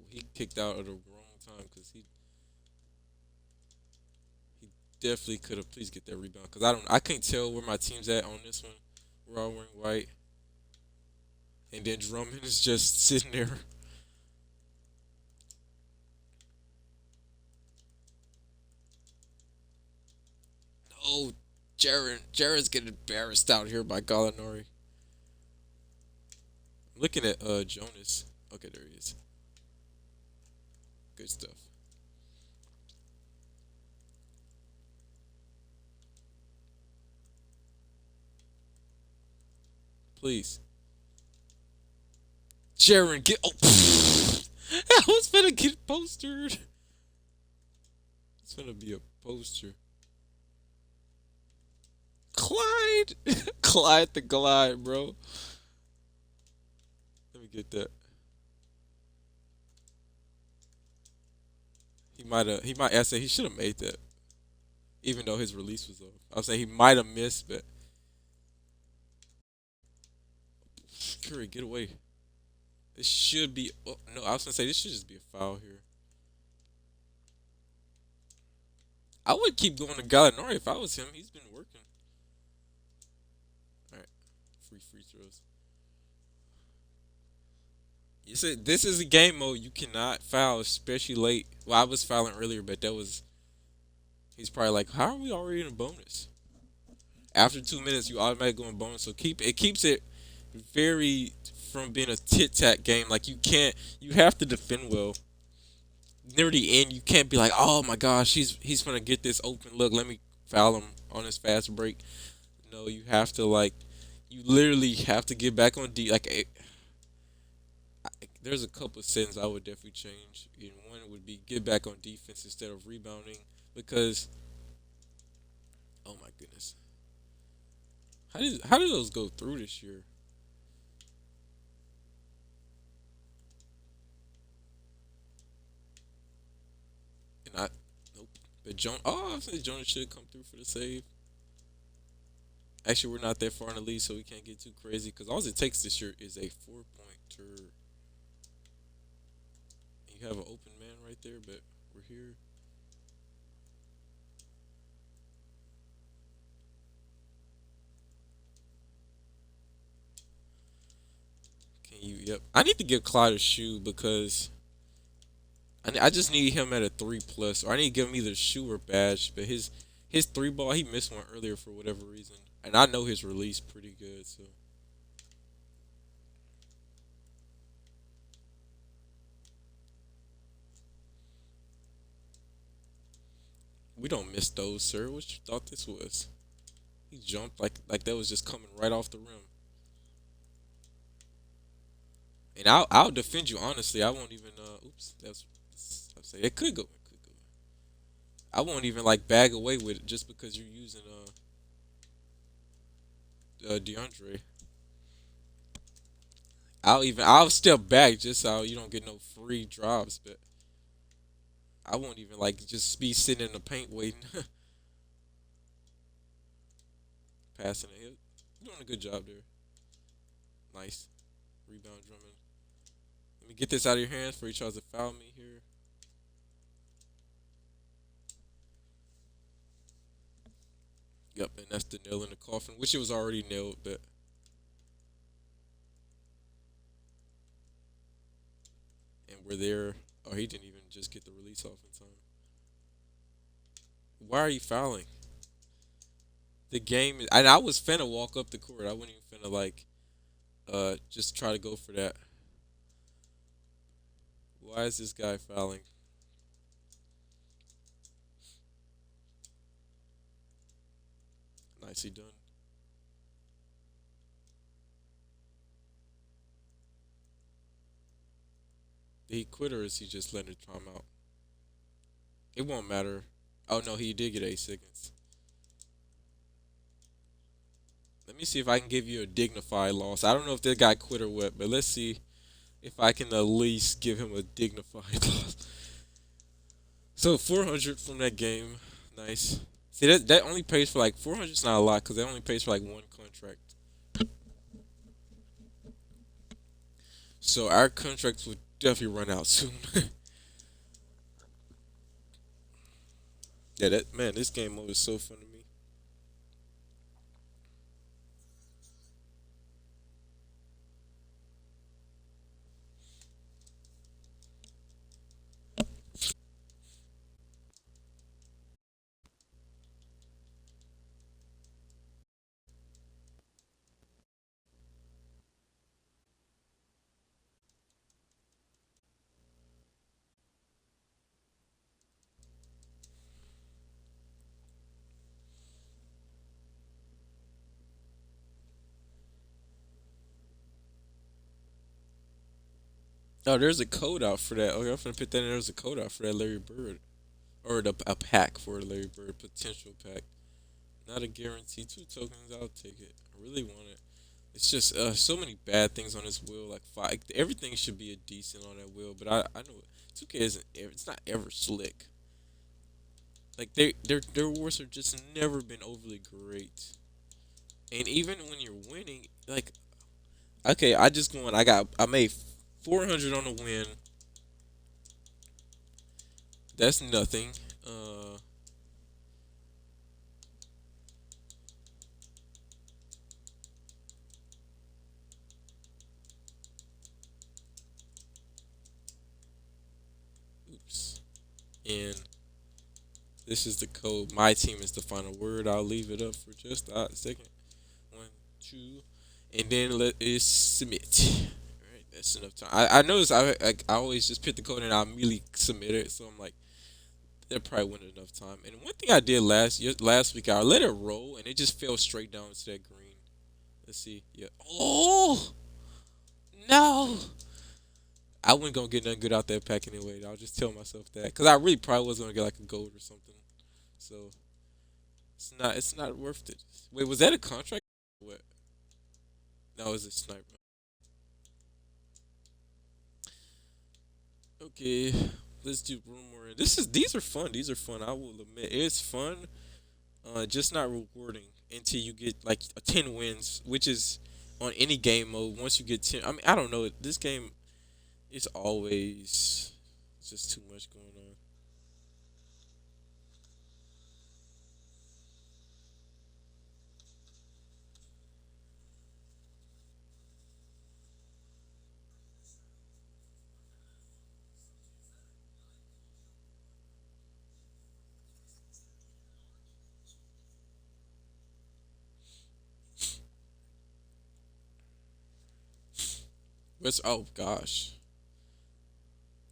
he kicked out at the wrong time because he definitely could have. Please get that rebound because I can't tell where my team's at on this one. We're all wearing white, and then Drummond is just sitting there. Oh, Jaren's getting embarrassed out here by Gallinari. I'm looking at Jonas. Okay, there he is. Good stuff. Please, Jaren, get. Oh, I was gonna get postered. It's gonna be a poster. Clyde, Clyde the Glide, bro. Let me get that. He might have. He might. I say he should have made that, even though his release was off. I was saying he might have missed, but Curry, get away. This should be. Oh, no, I was gonna say this should just be a foul here. I would keep going to Gallinari if I was him. He's been working. All right, free throws. You said this is a game mode. You cannot foul, especially late. Well, I was fouling earlier, but that was. He's probably like, how are we already in a bonus? After 2 minutes, you automatically go in bonus. So keeps it very from being a tit tat game. Like you have to defend well. Near the end, you can't be like, oh my gosh, he's gonna get this open look. Let me foul him on his fast break. No, you have to like, you literally have to get back on D. Like, there's a couple of settings I would definitely change. And one would be get back on defense instead of rebounding because, oh my goodness, how did those go through this year? And I, nope. But I think Jonas should come through for the save. Actually, we're not that far in the lead, so we can't get too crazy. Because all it takes this year is a 4-pointer. You have an open man right there, but we're here. Can you? Yep. I need to give Clyde a shoe because I just need him at a 3+, or I need to give him either shoe or badge. But his three ball, he missed one earlier for whatever reason, and I know his release pretty good, so we don't miss those, sir. What you thought this was? He jumped like that was just coming right off the rim. And I'll defend you honestly. I won't even oops, I say it could go. It could go. I won't even like bag away with it just because you're using DeAndre. I'll step back just so you don't get no free drops, but I won't even like just be sitting in the paint waiting, passing it. You're doing a good job there. Nice rebound, Drummond. Let me get this out of your hands before he tries to foul me here. Yep, and that's the nail in the coffin, which it was already nailed, but and we're there. Oh, he didn't even just get the release off in time. Why are you fouling? The game is, and I was finna walk up the court. I wasn't even finna like just try to go for that. Why is this guy fouling? Nicely done. Did he quit or is he just letting it time out? It won't matter. Oh no, he did get 8 seconds. Let me see if I can give you a dignified loss. I don't know if that guy quit or what, but let's see if I can at least give him a dignified loss. So 400 from that game. Nice. See that only pays for like 400 is not a lot because that only pays for like one contract. So our contracts would definitely run out soon. Yeah, that man, this game mode is so fun to me. Oh, there's a code out for that. Okay, I'm gonna put that in. There's a code out for that Larry Bird, or a pack for a Larry Bird potential pack. Not a guarantee. 2 tokens. I'll take it. I really want it. It's just so many bad things on this wheel. Like five, everything should be a decent on that wheel, but I know 2K isn't. It's not ever slick. Like their wars have just never been overly great. And even when you're winning, like okay, I just going. I made 400 on the win. That's nothing. Uh, oops. And This is the code. My team is the final word. I'll leave it up for just a second. One, two, and then let it submit. All right, that's enough time. I notice I always just pick the code and I immediately submit it. So I'm like, that probably wasn't enough time. And one thing I did last week, I let it roll and it just fell straight down to that green. Let's see. Yeah. Oh no. I wasn't gonna get nothing good out that pack anyway. I'll just tell myself that because I really probably was gonna get like a gold or something. So it's not worth it. Wait, was that a contract? What? No, it was a sniper. Okay, let's do one more. These are fun. These are fun. I will admit it's fun. Just not rewarding until you get like 10 wins, which is on any game mode. Once you get 10, I mean I don't know. This game is always just too much going on. Oh gosh,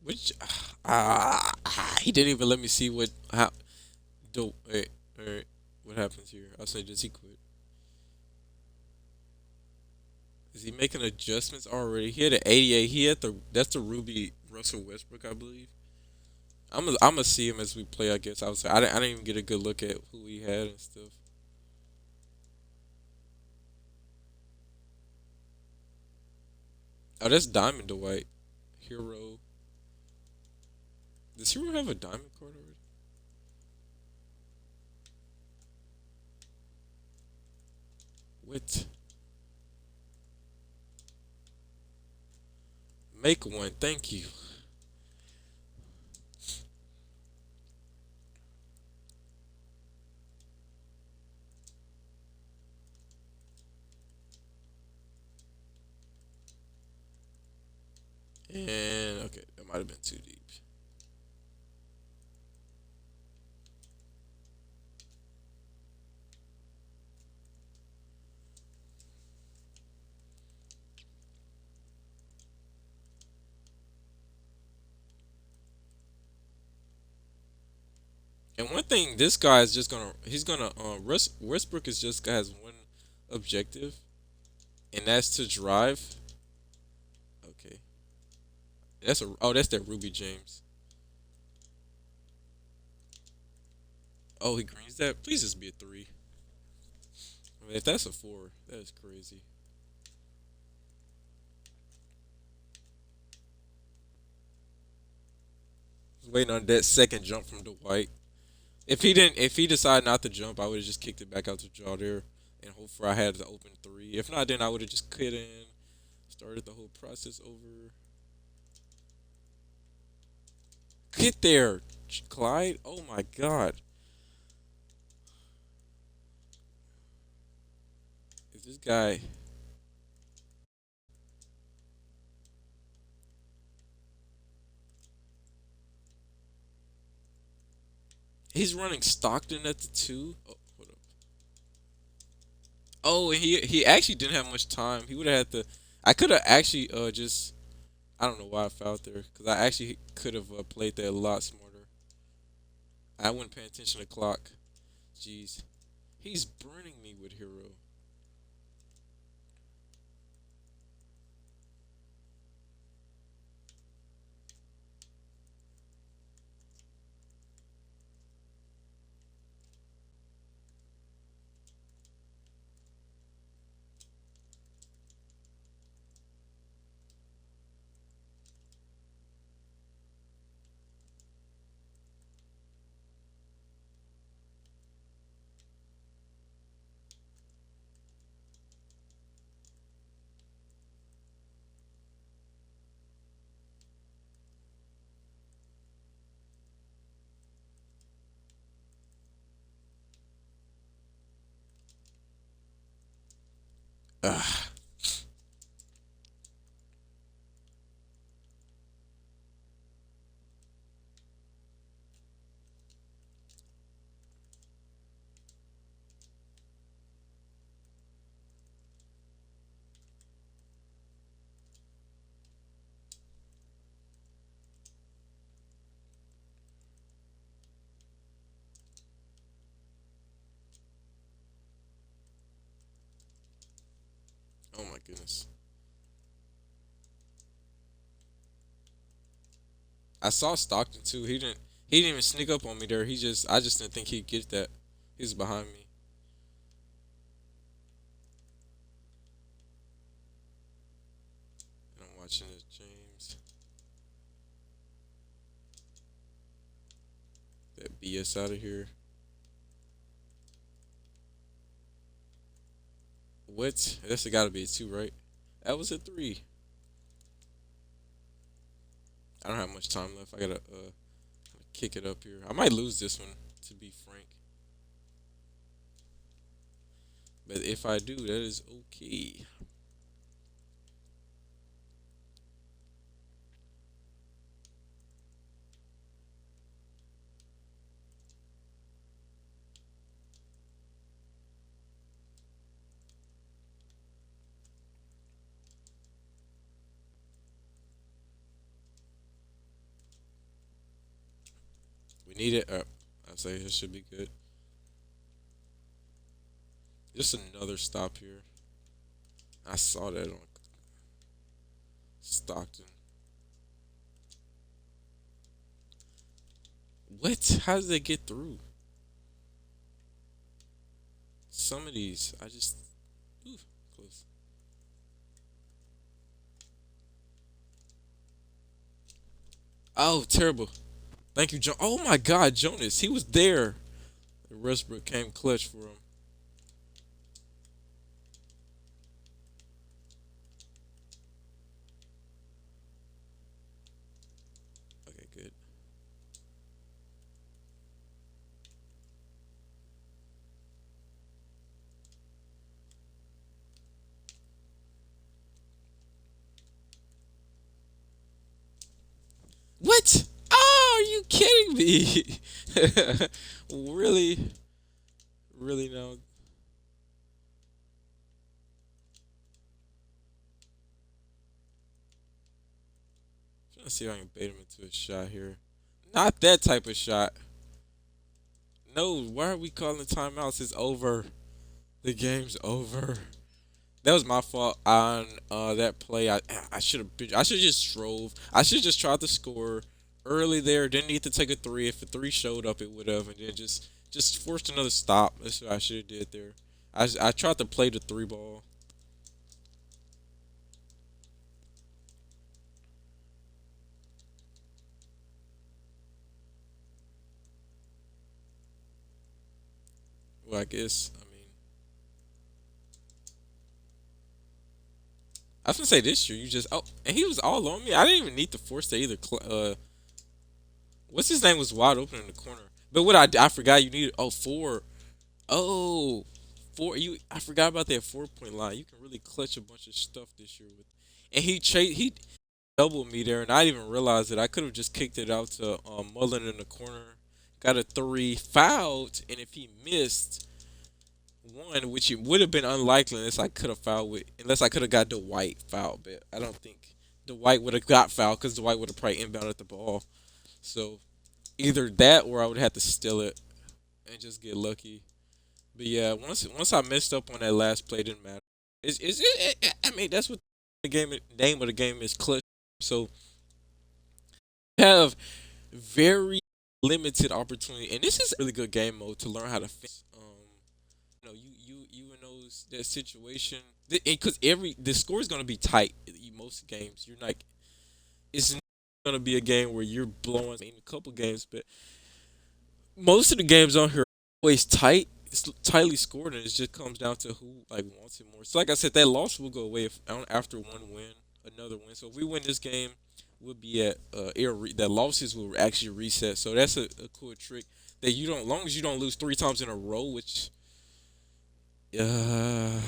which he didn't even let me see what how do wait, wait, what happens here. I'll say does he quit? Is he making adjustments already? He had an 88. He had the that's the Ruby Russell Westbrook, I believe. I'm gonna see him as we play. I guess I was I didn't even get a good look at who he had and stuff. Oh, that's Diamond Dwight. Hero. Does Hero have a diamond card already? What? Make one. Thank you. And okay, that might have been too deep. And one thing, this guy is just gonna he's gonna Westbrook is just has one objective, and that's to drive. Okay, that's that Ruby James. Oh, he greens that. Please just be a three. I mean, if that's a four, that is crazy. I was waiting on that second jump from Dwight. If he decided not to jump, I would have just kicked it back out to draw there, and hope for I had the open three. If not, then I would have just cut in, started the whole process over. Get there, Clyde. Oh my God, is this guy? He's running Stockton at the two. Oh, hold up. Oh, and he actually didn't have much time. He would have had to. I could have actually just. I don't know why I fouled there because I actually could have played that a lot smarter. I wasn't paying attention to the clock. Jeez, he's burning me with hero. Ugh. Oh my goodness. I saw Stockton too. He didn't even sneak up on me there. I just didn't think he'd get that. He's behind me. And I'm watching this James. That BS out of here. What? That's got to be a two, right? That was a three. I don't have much time left. I gotta kick it up here. I might lose this one, to be frank. But if I do, that is okay. We need it. I'd say it should be good. Just another stop here. I saw that on Stockton. What? How did they get through? Some of these, I just. Ooh, close. Oh, terrible. Thank you, John. Oh my God, Jonas. He was there. Westbrook came clutch for him. Okay, good. What? Oh, are you kidding me? Really? Really now? Trying to see if I can bait him into a shot here. Not that type of shot. No, why are we calling timeouts? It's over. The game's over. That was my fault on that play. I should just drove. I should just tried to score early there. Didn't need to take a three. If a three showed up, it would have, and then just forced another stop. That's what I should have did there. I tried to play the three ball. Well, I guess. I mean, I was gonna say this year you just and he was all on me. I didn't even need to force to either. What's his name was wide open in the corner. But what I forgot you needed. Oh, four. Oh, four. You I forgot about that 4 point line. You can really clutch a bunch of stuff this year with. And he doubled me there, and I didn't even realize it. I could have just kicked it out to Mullen in the corner, got a three, fouled, and if he missed one, which it would have been unlikely unless I could have got Dwight fouled, but I don't think Dwight would have got fouled because Dwight would have probably inbounded the ball. So either that or I would have to steal it and just get lucky. But yeah, once I messed up on that last play, it didn't matter. I mean, that's what the game name of the game is clutch. So you have very limited opportunity, and this is a really good game mode to learn how to fix. You in those that situation because every the score is gonna be tight in most games. You're like it's not gonna be a game where you're blowing in a couple games, but most of the games on here are always tight. It's tightly scored, and it just comes down to who like wants it more. So, like I said, that loss will go away after one win, another win. So, if we win this game, we'll be at that losses will actually reset. So that's a cool trick that you don't, long as you don't lose three times in a row, which uh,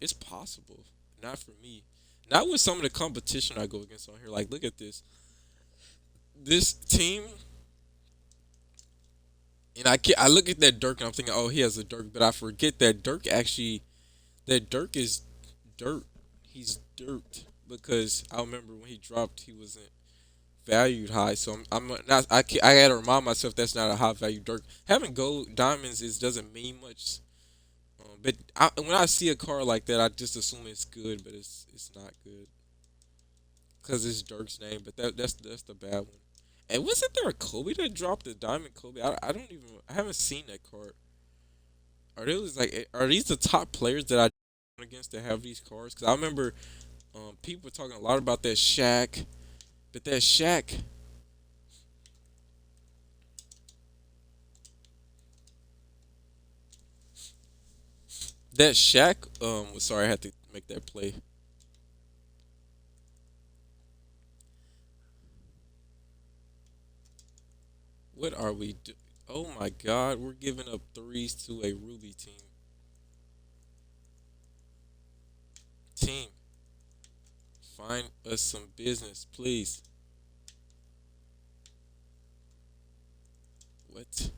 it's possible. Not for me. Not with some of the competition I go against on here. Like, look at this. This team and I look at that Dirk and I'm thinking, oh, he has a Dirk, but I forget that Dirk is dirt. He's dirt because I remember when he dropped, he wasn't valued high. So I'm not. I gotta remind myself that's not a high value Dirk. Having gold diamonds doesn't mean much. But when I see a card like that, I just assume it's good, but it's not good because it's Dirk's name. But that's the bad one. And wasn't there a Kobe that dropped a diamond Kobe? I don't even I haven't seen that card. Are these the top players that I against that have these cards? Because I remember people were talking a lot about that Shaq, but that Shaq sorry I had to make that play. What are we do? Oh my God, we're giving up threes to a Ruby team. Team, find us some business, please. What?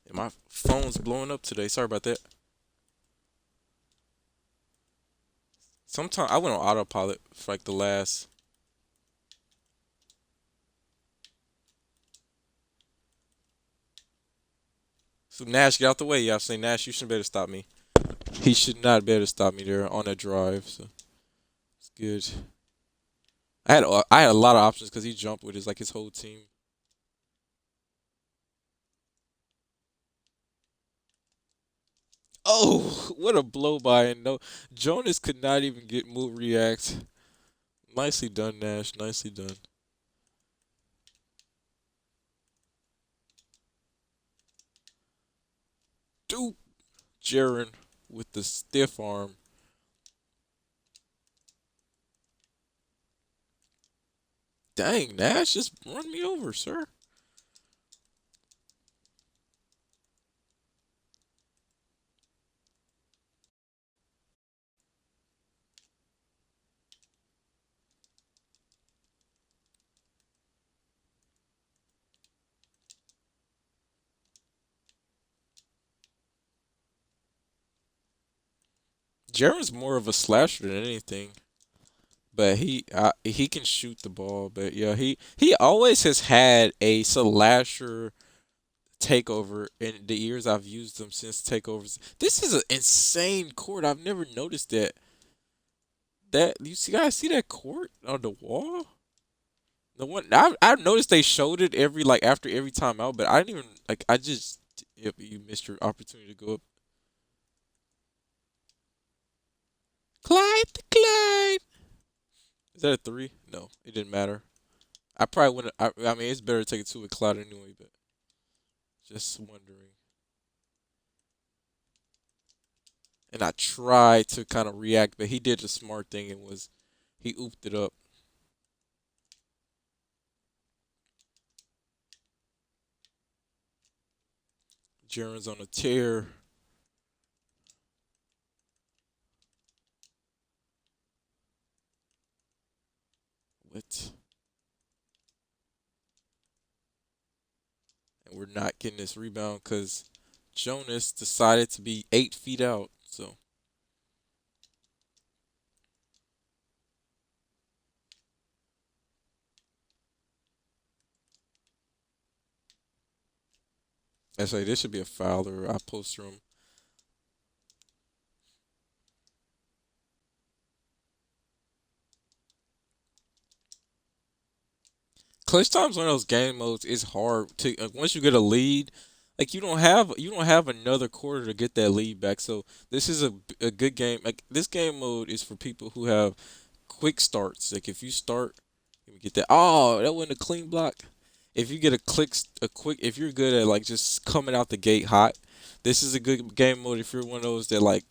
And my phone's blowing up today. Sorry about that. Sometimes I went on autopilot for like the last. So Nash, get out the way. Yeah, I'm saying Nash, you shouldn't be able to stop me. He should not be able to stop me there on that drive. So it's good. I had a lot of options because he jumped with his whole team. Oh, what a blow by! And no, Jonas could not even get move react. Nicely done, Nash. Nicely done. Dude, Jaren with the stiff arm. Dang, Nash, just run me over, sir. Jaren's more of a slasher than anything, but he can shoot the ball. But yeah, he always has had a slasher takeover in the years I've used them since takeovers. This is an insane court. I've never noticed that. That you see, guys see that court on the wall? The one I noticed they showed it every like after every timeout, but I didn't even like. I just Yep, you missed your opportunity to go up. Clyde, the Clyde. Is that a three? No, it didn't matter. I probably wouldn't. I mean, it's better to take it to with Clyde anyway, but just wondering. And I tried to kind of react, but he did the smart thing and was he ooped it up. Jaren's on a tear. What? And we're not getting this rebound because Jonas decided to be 8 feet out. So I say this should be a foul or I poster him. clutch time's one of those game modes. It's hard to once you get a lead, like you don't have another quarter to get that lead back. So this is a good game. Like this game mode is for people who have quick starts. Like if you start, let me get that. Oh, that wasn't a clean block. If you get a quick, if you're good at like just coming out the gate hot, this is a good game mode. If you're one of those that like,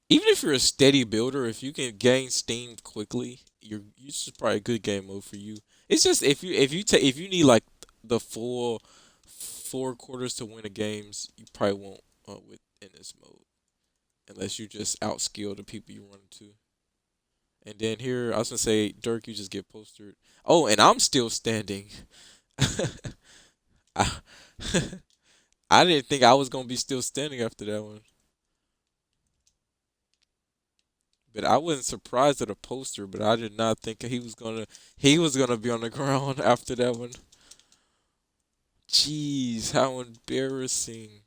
even if you're a steady builder, if you can gain steam quickly, this is probably a good game mode for you. It's just if you need like the full 4 quarters to win a games, you probably won't with in this mode unless you just outskill the people you run into. And then here, I was gonna say, Dirk, you just get postered. Oh, and I'm still standing. I, I didn't think I was gonna be still standing after that one, but I wasn't surprised at a poster. But I did not think he was gonna be on the ground after that one. Jeez, how embarrassing.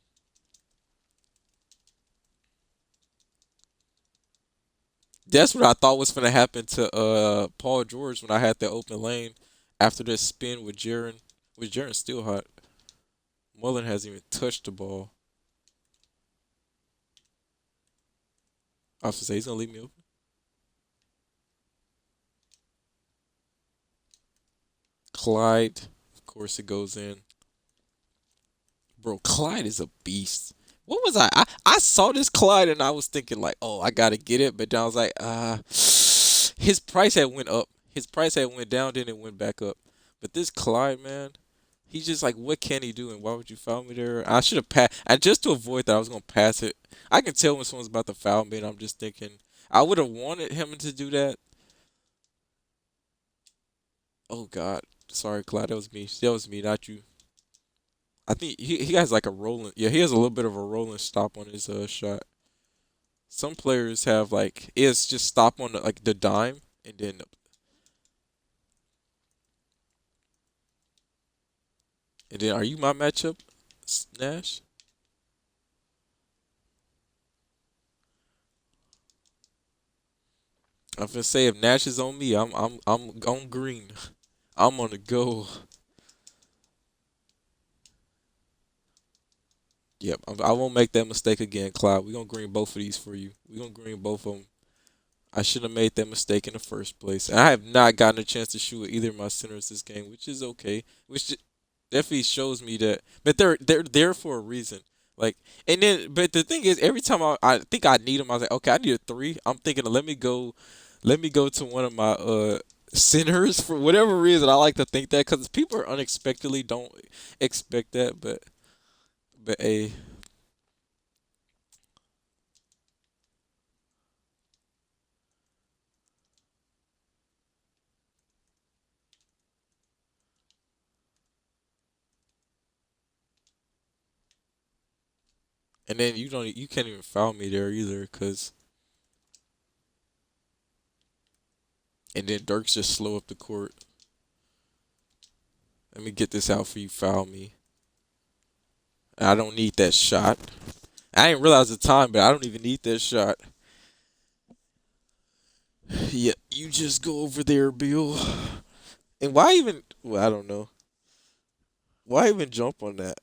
That's what I thought was gonna happen to Paul George when I had that open lane after that spin with Jaren. Was Jaren still hot? Mullen hasn't even touched the ball. I was to say he's gonna leave me open. Clyde, of course it goes in. Bro, Clyde is a beast. What was I saw this Clyde and I was thinking like, oh, I gotta get it, but then I was like, his price had went up. His price had went down, then it went back up. But this Clyde, man, he's just like, what can he do? And why would you foul me there? I should have passed. And just to avoid that, I was gonna pass it. I can tell when someone's about to foul me, and I'm just thinking, I would have wanted him to do that. Oh God, sorry, Clyde, that was me. That was me, not you. I think he has like a rolling. Yeah, he has a little bit of a rolling stop on his shot. Some players have like it's just stop on like the dime and then are you my matchup, Nash? I'm gonna say if Nash is on me, I'm on green. I'm on the go. Yep, I won't make that mistake again, Cloud. We're gonna green both of these for you. We're gonna green both of them. I should have made that mistake in the first place. And I have not gotten a chance to shoot with either of my centers this game, which is okay. Definitely shows me that, but they're there for a reason. Like, and then, but the thing is, every time I think I need them, I was like, okay, I need a three. I'm thinking, let me go to one of my centers for whatever reason. I like to think that because people are unexpectedly don't expect that, but a and then you can't even foul me there either, cause and then Dirk's just slow up the court. Let me get this out for you, foul me. I don't need that shot. I didn't realize the time, but I don't even need that shot. Yeah, you just go over there, Bill. And why even? Well, I don't know. Why even jump on that?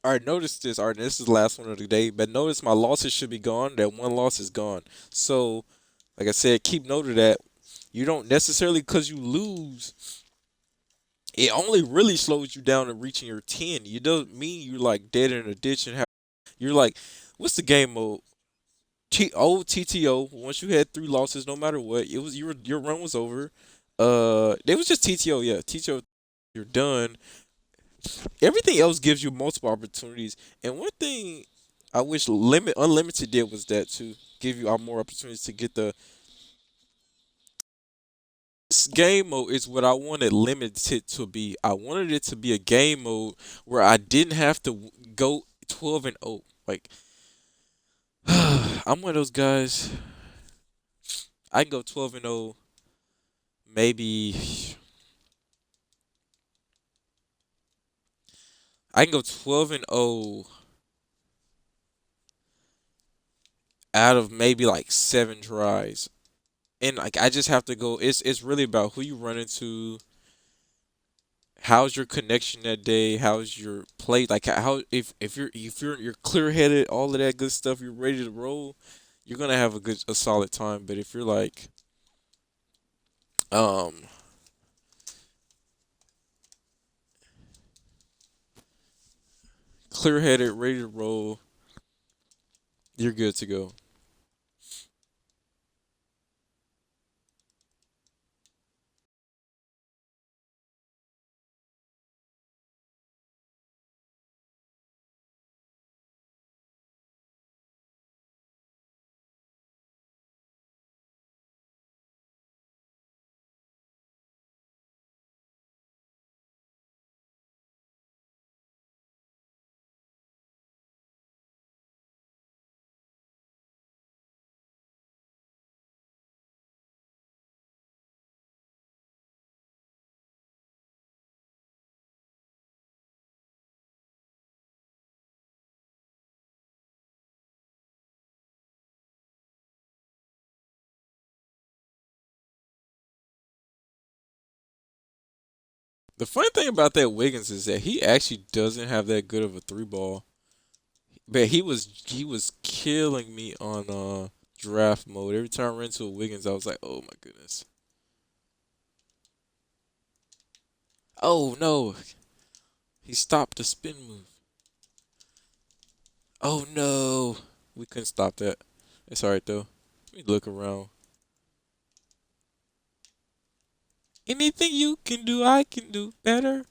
All right, notice this. All right, this is the last one of the day, but notice my losses should be gone. That one loss is gone. So, like I said, keep note of that. You don't necessarily because you lose, it only really slows you down to reaching your 10. You don't mean you're like dead in a ditch and have you're like, what's the game mode? Old TTO. Once you had three losses, no matter what, it was your run was over. It was just TTO. Yeah, TTO. You're done. Everything else gives you multiple opportunities. And one thing I wish Limit Unlimited did was that to give you more opportunities to get the this game mode is what I wanted limited to be. I wanted it to be a game mode where I didn't have to go 12 and 0. Like I'm one of those guys. I can go 12 and 0 maybe I can go 12 and 0 out of maybe like 7 tries. And like I just have to go it's really about who you run into, how's your connection that day, how's your play, like how if you're clear headed, all of that good stuff, you're ready to roll, you're gonna have a solid time. But if you're like um clear headed, ready to roll, you're good to go. The funny thing about that Wiggins is that he actually doesn't have that good of a three ball. But he was killing me on draft mode. Every time I ran into a Wiggins, I was like, oh my goodness. Oh no, he stopped the spin move. Oh no, we couldn't stop that. It's alright though. Let me look around. Anything you can do, I can do better.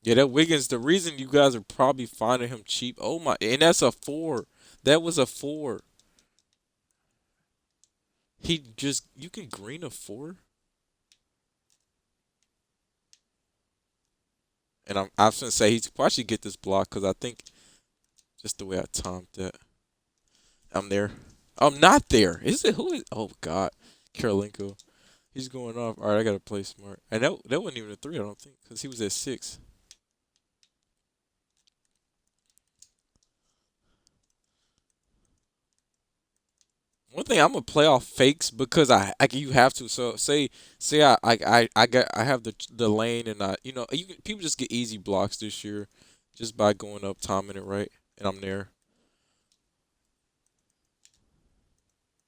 Yeah, that Wiggins. The reason you guys are probably finding him cheap. Oh my, and that's a four. That was a four. He just you can green a four, and I was gonna say he's probably should get this block because I think just the way I timed that. I'm there. I'm not there. Is it who is? Oh God, Karolinko. He's going off. All right, I gotta play smart. And that wasn't even a three, I don't think, because he was at six. One thing I'm gonna play off fakes because you have to. So say I have the lane and people just get easy blocks this year just by going up timing it right and I'm there.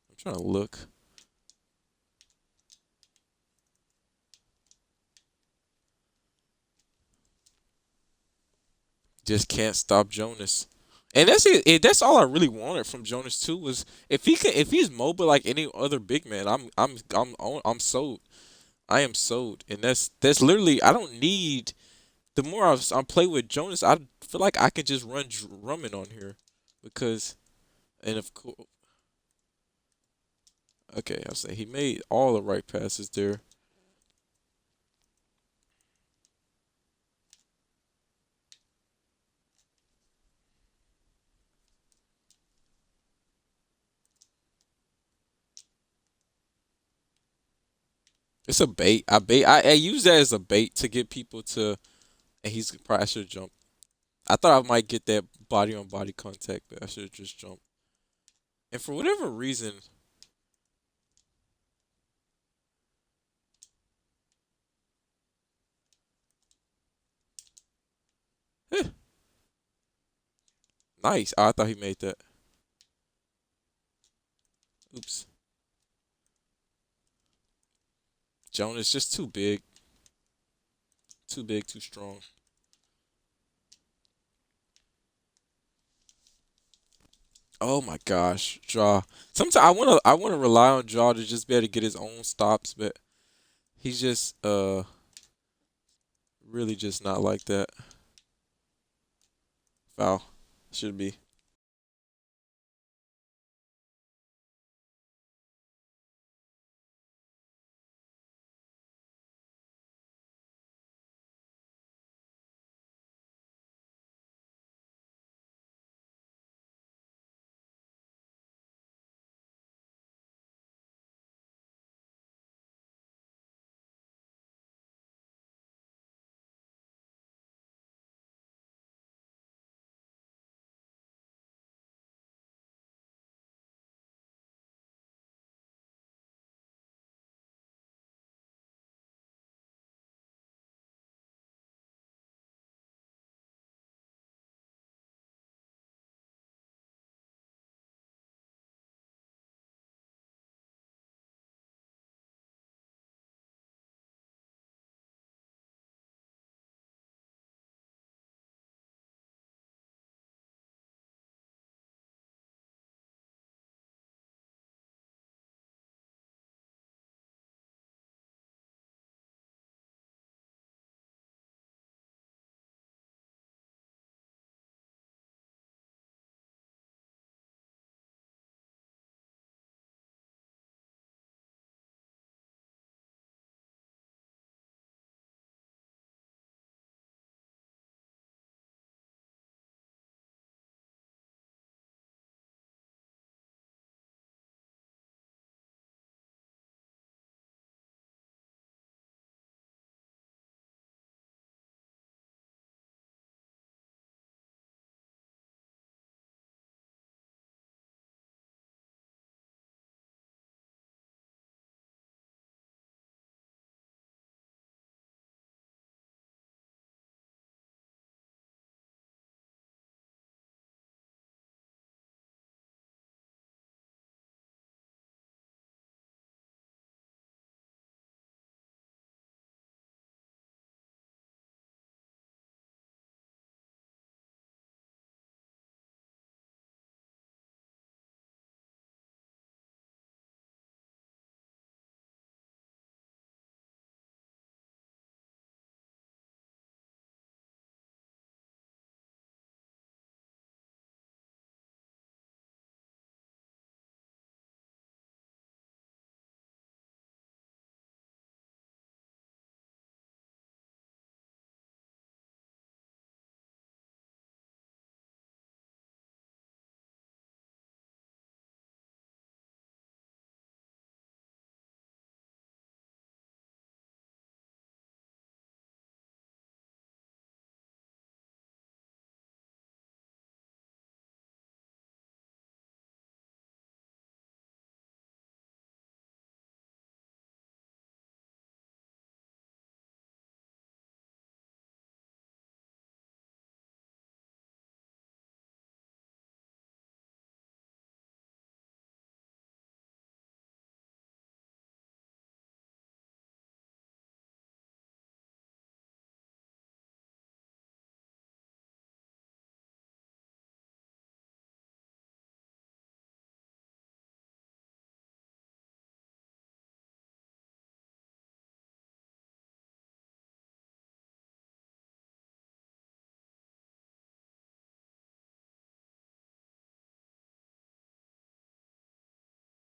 I'm trying to look. Just can't stop Jonas. And that's it. That's all I really wanted from Jonas too was if he's mobile like any other big man, I'm sold. I am sold, and that's literally I don't need. The more I play with Jonas, I feel like I can just run Drummond on here, because and of course, okay, I'll say he made all the right passes there. It's a bait. I use that as a bait to get people to, and he's probably I should jump. I thought I might get that body on body contact, but I should have just jumped. And for whatever reason, Nice. Oh, I thought he made that. Oops. Jonas just too big. Too big, too strong. Oh my gosh, Draw. Sometimes I wanna rely on Draw to just be able to get his own stops, but he's just really just not like that. Foul. Should be.